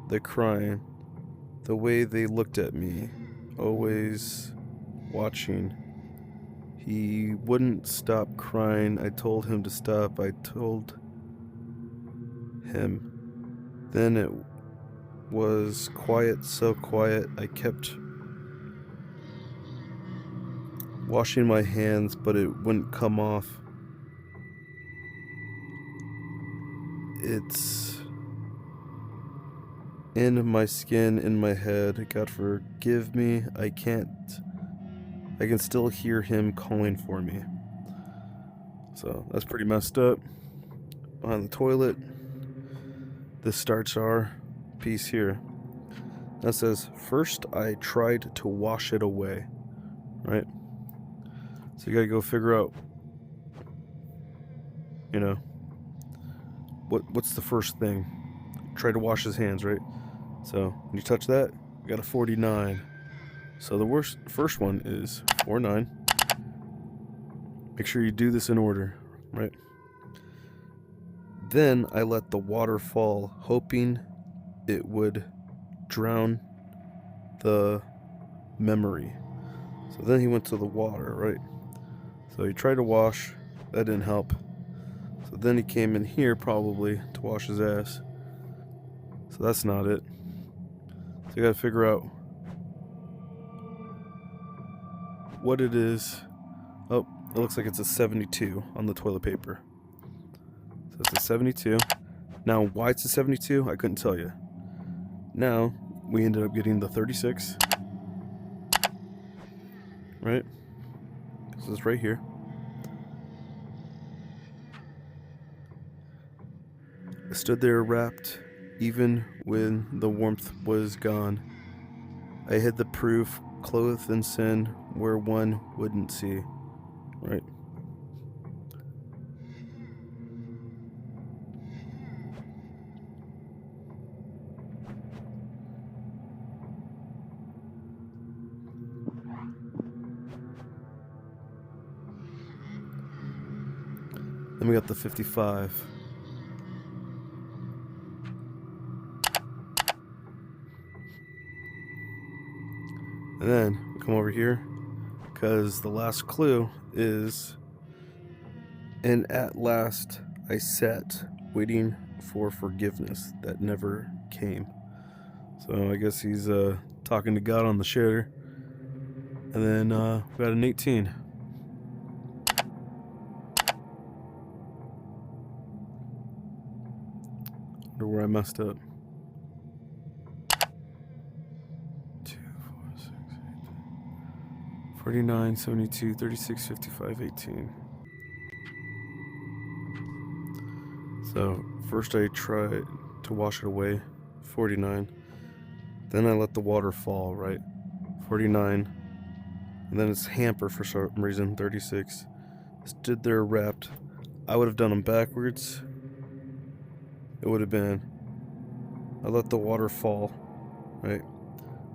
The crying. The way they looked at me. Always watching. He wouldn't stop crying. I told him to stop. I told him. Then it was quiet, so quiet. I kept washing my hands, but it wouldn't come off. It's in my skin, in my head. God forgive me. I can still hear him calling for me. So that's pretty messed up. Behind the toilet, this starts our piece here. That says, first I tried to wash it away. Right? So you gotta go figure out, what's the first thing? Try to wash his hands, right? So when you touch that, you got a 49. So the first one is 49. Make sure you do this in order, right? Then I let the water fall, hoping it would drown the memory. So then he went to the water, right? So he tried to wash, that didn't help. So then he came in here probably to wash his ass. So that's not it. So you gotta figure out what it is. Oh, it looks like it's a 72 on the toilet paper. So it's a 72. Now, why it's a 72, I couldn't tell you. Now, we ended up getting the 36. Right? This is right here. I stood there wrapped, even when the warmth was gone. I hid the proof, clothed in sin, where one wouldn't see. Right? Then we got the 55. And then we come over here, because the last clue is, and at last I sat, waiting for forgiveness that never came. So I guess he's talking to God on the shitter. And then we got an 18. Wonder where I messed up. 2, 4, 6, 8, 49, 72, 36, 55, 18. So first I tried to wash it away, 49. Then I let the water fall, right? 49. And then it's hamper for some reason, 36. Stood there wrapped. I would have done them backwards. It would have been, I let the water fall, right?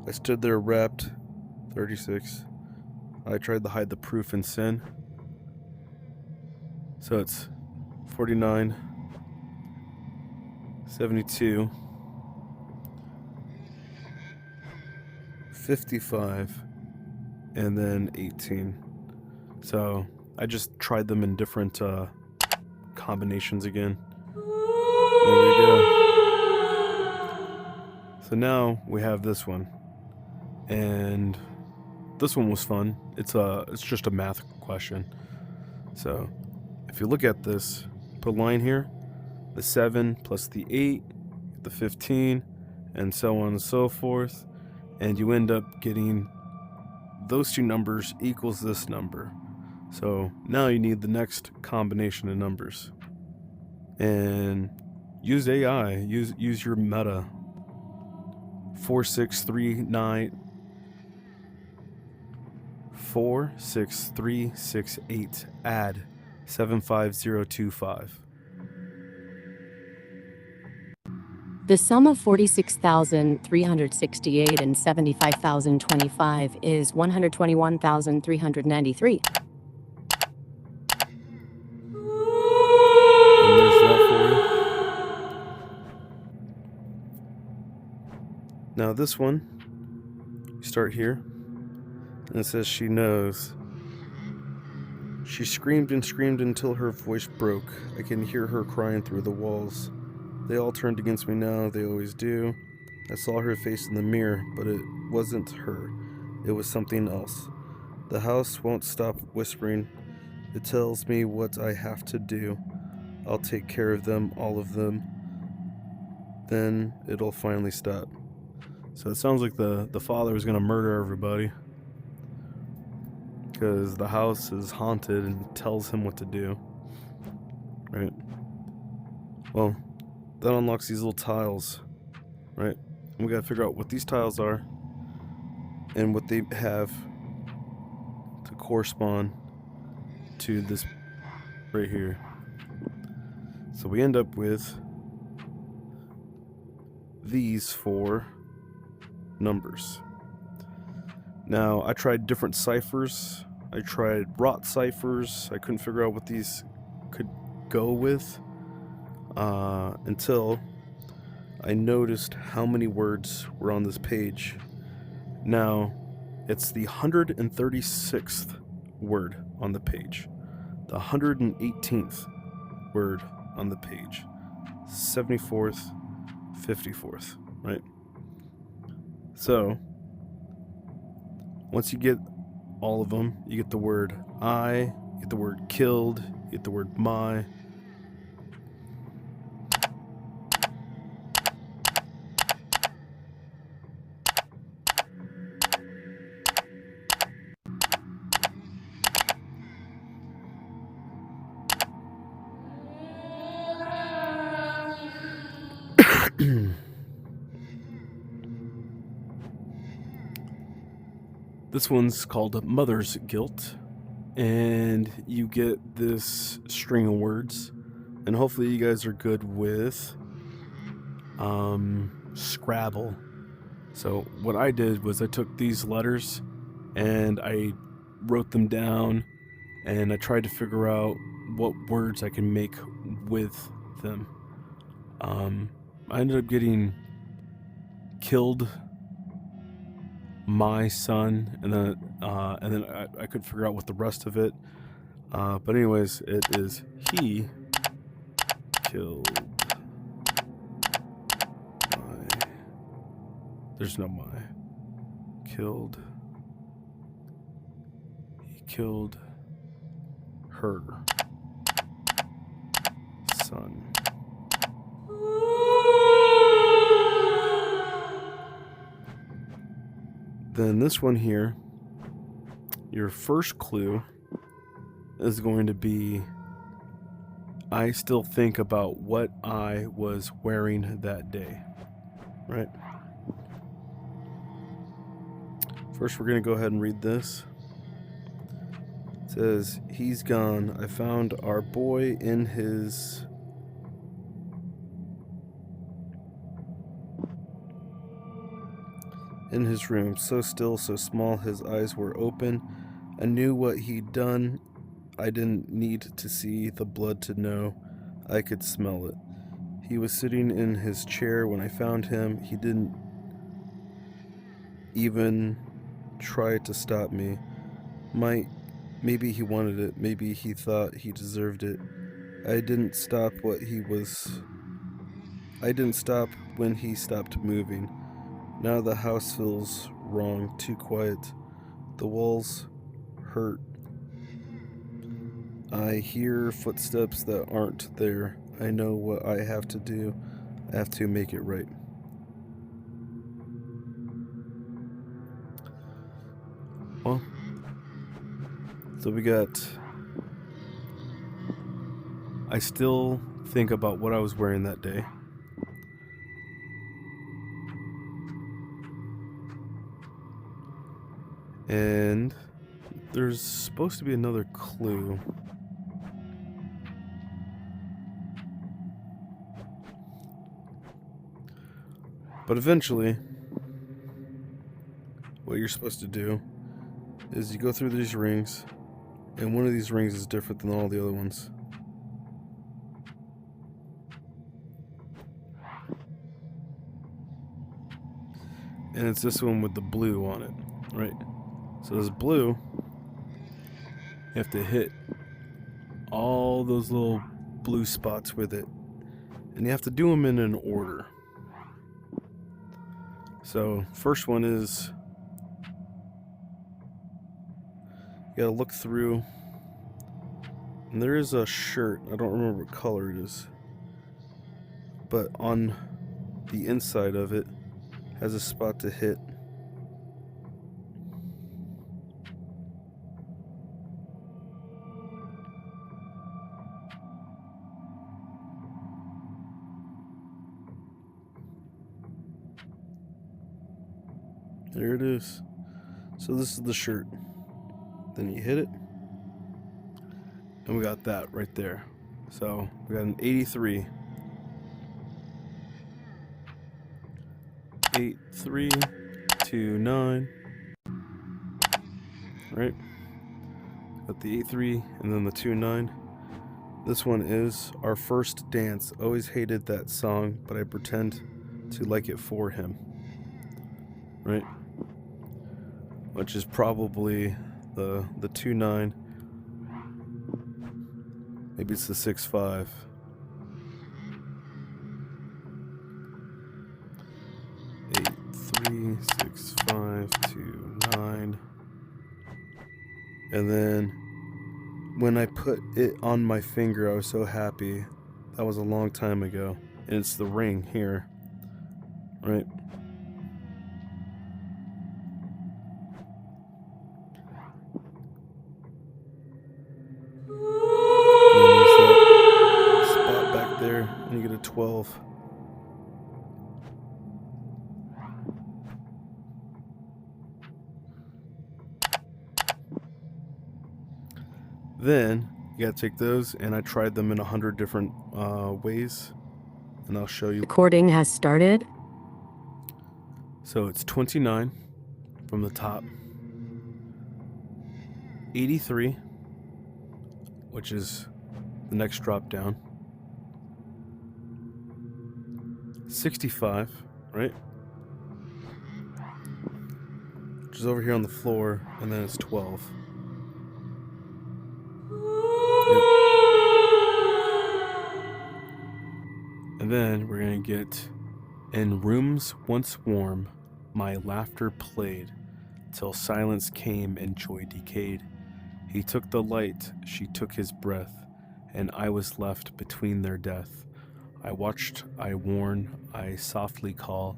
I stood there wrapped, 36. I tried to hide the proof in sin. So it's 49, 72, 55, and then 18. So I just tried them in different combinations again. There we go. So now we have this one, and this one was fun. It's just a math question. So if you look at this, put a line here, the 7 plus the 8, the 15, and so on and so forth, and you end up getting those two numbers equals this number. So now you need the next combination of numbers. And use AI, use your meta. 46368 add 75025. The sum of 46,368 and 75,025 is 121,393. And there's that for you. Now this one, you start here, and it says she knows. She screamed and screamed until her voice broke. I can hear her crying through the walls. They all turned against me now, they always do. I saw her face in the mirror, but it wasn't her. It was something else. The house won't stop whispering. It tells me what I have to do. I'll take care of them, all of them. Then it'll finally stop. So it sounds like the father is going to murder everybody, because the house is haunted and tells him what to do. Right? Well, that unlocks these little tiles. Right? And we got to figure out what these tiles are and what they have to correspond to this right here. So we end up with these 4 numbers. Now, I tried different ciphers. I tried rot ciphers. I couldn't figure out what these could go with until I noticed how many words were on this page. Now, it's the 136th word on the page, the 118th word on the page, 74th, 54th, right? So, once you get all of them, you get the word I, you get the word killed, you get the word my. This one's called Mother's Guilt, and you get this string of words, and hopefully you guys are good with Scrabble. So what I did was I took these letters and I wrote them down, and I tried to figure out what words I can make with them. I ended up getting killed my son, and then I could figure out what the rest of it. But anyways, it is he killed my. There's no my. Killed. He killed her son. Then this one here, your first clue is going to be, I still think about what I was wearing that day, right? First, we're going to go ahead and read this. It says, he's gone. I found our boy in his room, so still, so small, his eyes were open. I knew what he'd done. I didn't need to see the blood to know. I could smell it. He was sitting in his chair when I found him. He didn't even try to stop me. Maybe he wanted it. Maybe he thought he deserved it. I didn't stop when he stopped moving. Now the house feels wrong, too quiet. The walls hurt. I hear footsteps that aren't there. I know what I have to do. I have to make it right. Well, so we got... I still think about what I was wearing that day. And there's supposed to be another clue. But eventually, what you're supposed to do is you go through these rings, and one of these rings is different than all the other ones. And it's this one with the blue on it, right? So this blue, you have to hit all those little blue spots with it. And you have to do them in an order. So, first one is you gotta look through, and there is a shirt. I don't remember what color it is, but on the inside of it has a spot to hit. There it is. So this is the shirt. Then you hit it, and we got that right there. So we got an 83. 8329. Right? Got the 83 and then the 29. This one is Our First Dance. Always hated that song, but I pretend to like it for him. Right? Which is probably the 29. Maybe it's the 65. 836529. And then when I put it on my finger, I was so happy. That was a long time ago. And it's the ring here. Right? And then there's that spot back there, and you get a 12. Then you gotta take those, and I tried them in 100 different ways, and I'll show you. Recording has started. So it's 29 from the top, 83, which is the next drop down, 65, right, which is over here on the floor, and then it's 12. Yep. And then we're gonna get in rooms once warm, my laughter played, till silence came and joy decayed. He took the light, she took his breath, and I was left between their death. I watched, I warn, I softly call,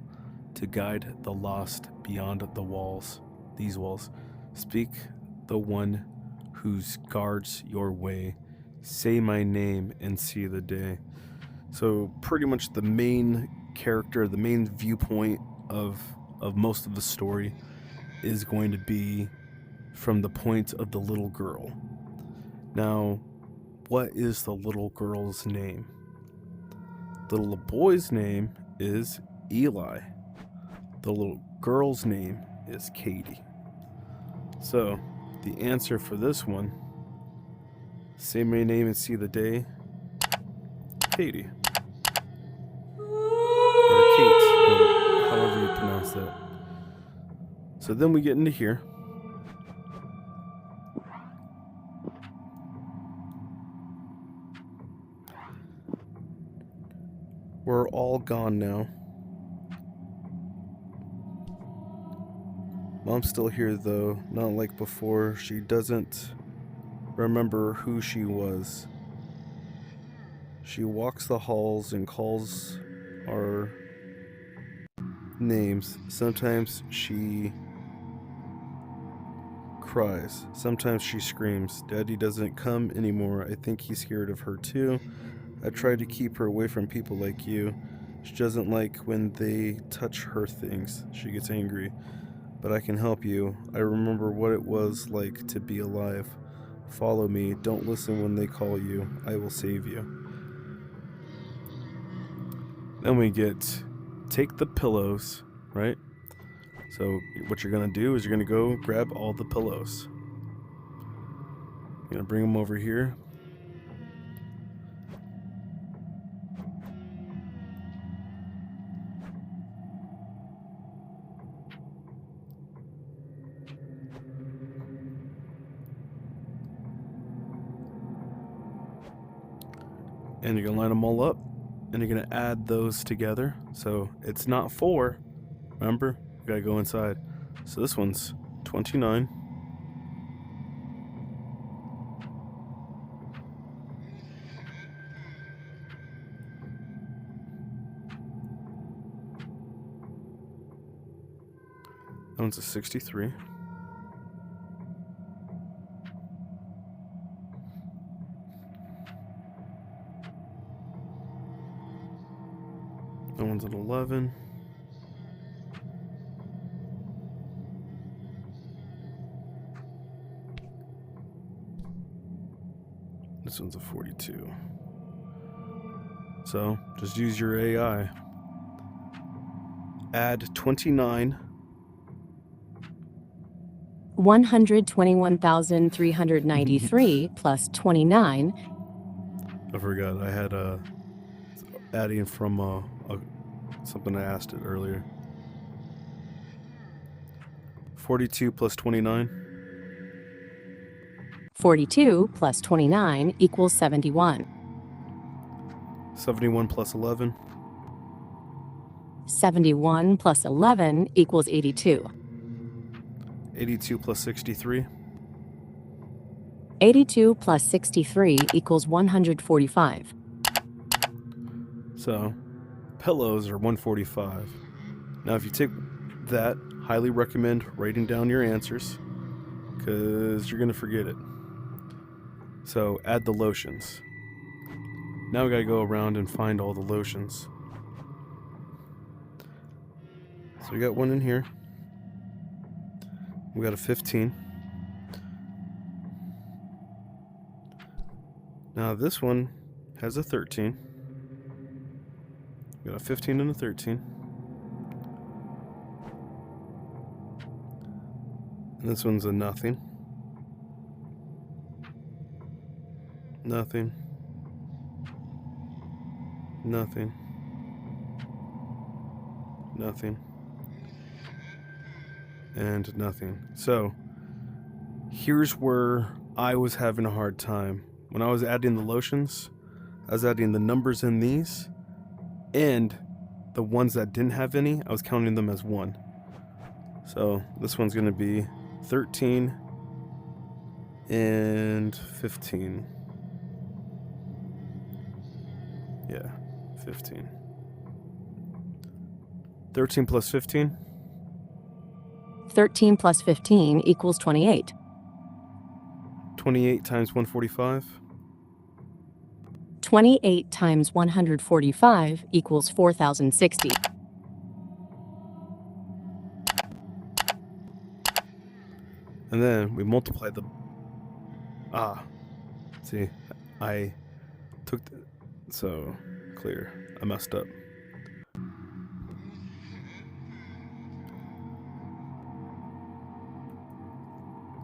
to guide the lost beyond the walls, these walls. Speak the one whose guards your way, say my name and see the day. So pretty much the main character, the main viewpoint of most of the story is going to be from the point of the little girl. Now, what is the little girl's name? The little boy's name is Eli. The little girl's name is Katie. So, the answer for this one, say my name and see the day, Katie. Or Kate, or however you pronounce that. So then we get into here. We're all gone now. Mom's still here though, not like before. She doesn't remember who she was. She walks the halls and calls our names. Sometimes she cries. Sometimes she screams. Daddy doesn't come anymore. I think he's scared of her too. I try to keep her away from people like you. She doesn't like when they touch her things. She gets angry. But I can help you. I remember what it was like to be alive. Follow me. Don't listen when they call you. I will save you. Then we get take the pillows, right? So what you're going to do is you're going to go grab all the pillows. You're going to bring them over here. And you're going to line them all up. And you're going to add those together. So it's not 4. Remember? You got to go inside. So this one's 29. That one's a 63. That one's an 11. This one's a 42. So just use your AI. Add 29. 121,393 plus 29. I forgot. I had adding from something I asked it earlier. 42 plus 29. 42 plus 29 equals 71. 71 plus 11. 71 plus 11 equals 82. 82 plus 63. 82 plus 63 equals 145. So, pillows are 145. Now, if you take that, highly recommend writing down your answers because you're going to forget it. So, add the lotions. Now we got to go around and find all the lotions. So, we got one in here. We got a 15. Now, this one has a 13. We got a 15 and a 13. And this one's a nothing. Nothing. Nothing. Nothing. And nothing. So, here's where I was having a hard time. When I was adding the lotions, I was adding the numbers in these, and the ones that didn't have any, I was counting them as 1. So, this one's going to be 13 and 15. Yeah, 15. 13 plus 15. 13 plus 15 equals 28. 28 times 145. 28 times 145 equals 4,060. And then we multiply the... See, I took... So, clear. I messed up.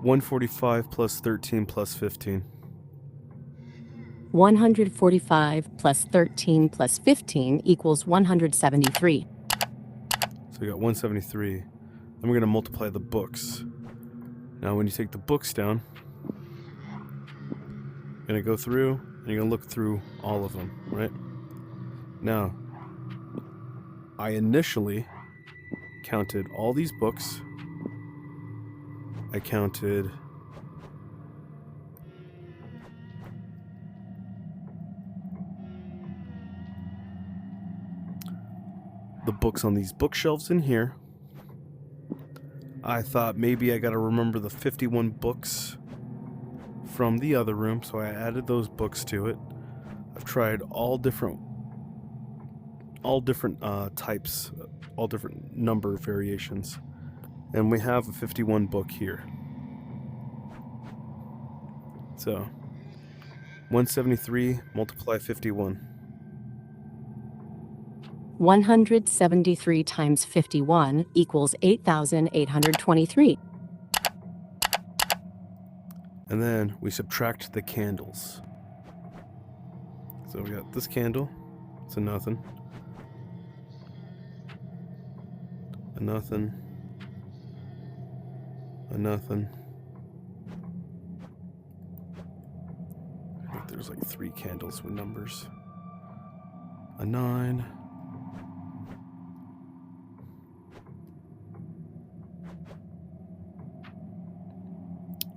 $145 plus 13 plus 15. 145 plus 13 plus 15 equals 173. So we got 173. Then we're going to multiply the books. Now when you take the books down, you're going to go through and you're going to look through all of them, right? Now, I initially counted all these books I counted the books on these bookshelves in here. I thought maybe I gotta remember the 51 books from the other room, so I added those books to it. I've tried all different types, all different number variations, and we have a 51 book here. So 173 multiply 51. 173 times 51 equals 8,823. And then we subtract the candles. So we got this candle, it's a nothing. A nothing. A nothing. I think there's like 3 candles with numbers. A 9.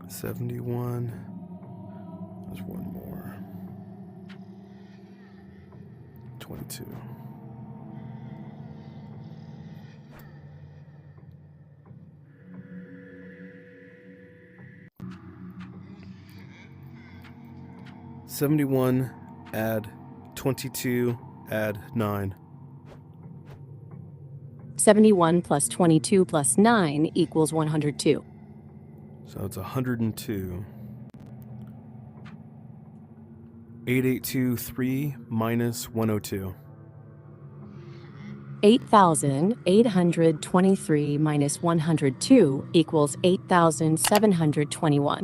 $71. There's one more. 22. $71 add 22 add 9. 71 plus 22 plus 9 equals 102. So it's 102. 8823 minus 102. 8,823 minus 102 equals 8,721.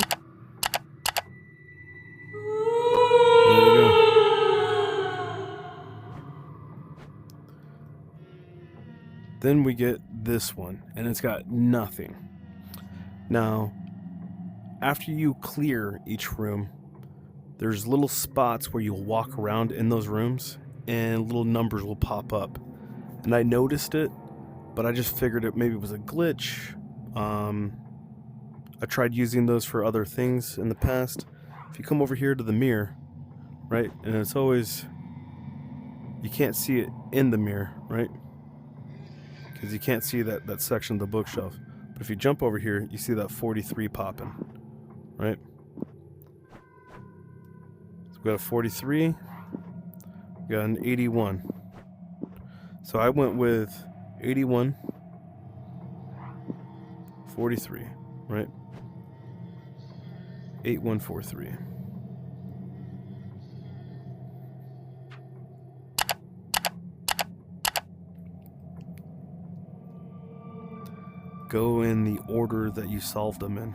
There you go. Then we get this one, and it's got nothing. Now, after you clear each room, there's little spots where you'll walk around in those rooms, and little numbers will pop up. And I noticed it, but I just figured it maybe was a glitch. I tried using those for other things in the past. If you come over here to the mirror, right, and it's always, you can't see it in the mirror, right? Because you can't see that section of the bookshelf. But if you jump over here, you see that 43 popping, right? So we got a 43, we got an 81. So I went with 81, 43, right? 8143. Go in the order that you solved them in.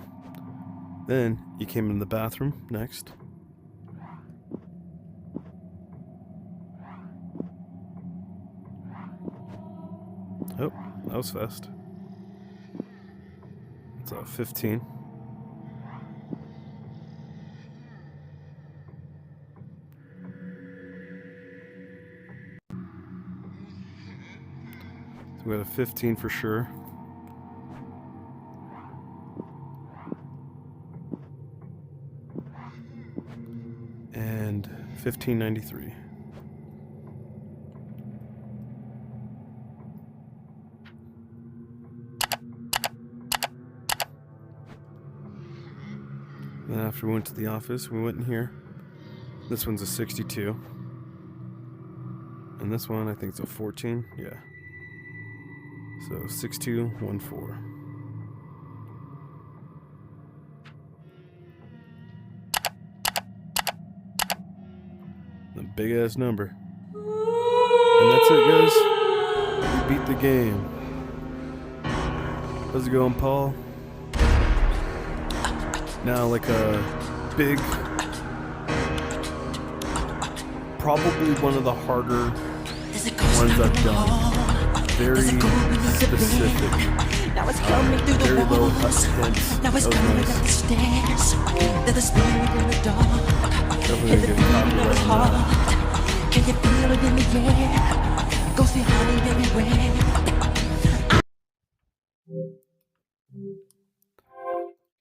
Then you came in the bathroom next. Oh, that was fast. It's 15. So we got a 15 for sure. And 1593. Then after we went to the office, we went in here. This one's a 62. And this one, I think it's a 14. Yeah. So 6214. The big ass number. And that's it, guys. We beat the game. How's it going, Paul? Now, like a big, probably one of the harder ones I've done. Very specific. Very low hints. That was nice. Definitely gonna get copyright on that. Can you feel it in the air? Go see honey everywhere.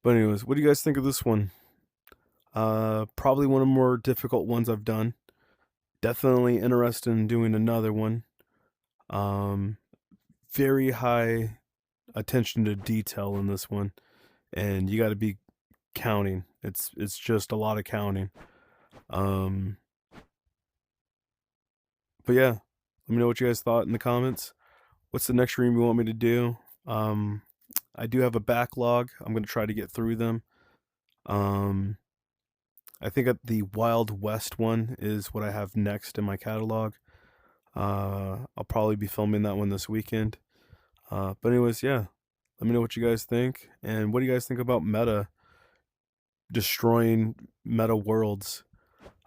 But anyways, what do you guys think of this one? Probably one of the more difficult ones I've done. Definitely interested in doing another one. Um, very high attention to detail in this one, and you got to be counting. It's just a lot of counting. Um, but yeah, let me know what you guys thought in the comments. What's the next stream you want me to do? Um, I do have a backlog. I'm gonna try to get through them. Um, I think the Wild West one is what I have next in my catalog. I'll probably be filming that one this weekend. But anyways, yeah. Let me know what you guys think, and what do you guys think about meta destroying meta worlds?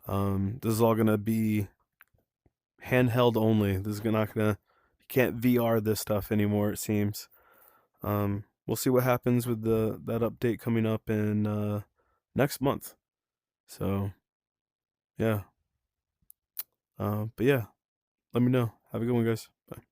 This is all gonna be handheld only. This is not gonna. You can't VR this stuff anymore. It seems. We'll see what happens with that update coming up in next month. So yeah. But yeah, let me know. Have a good one, guys. Bye.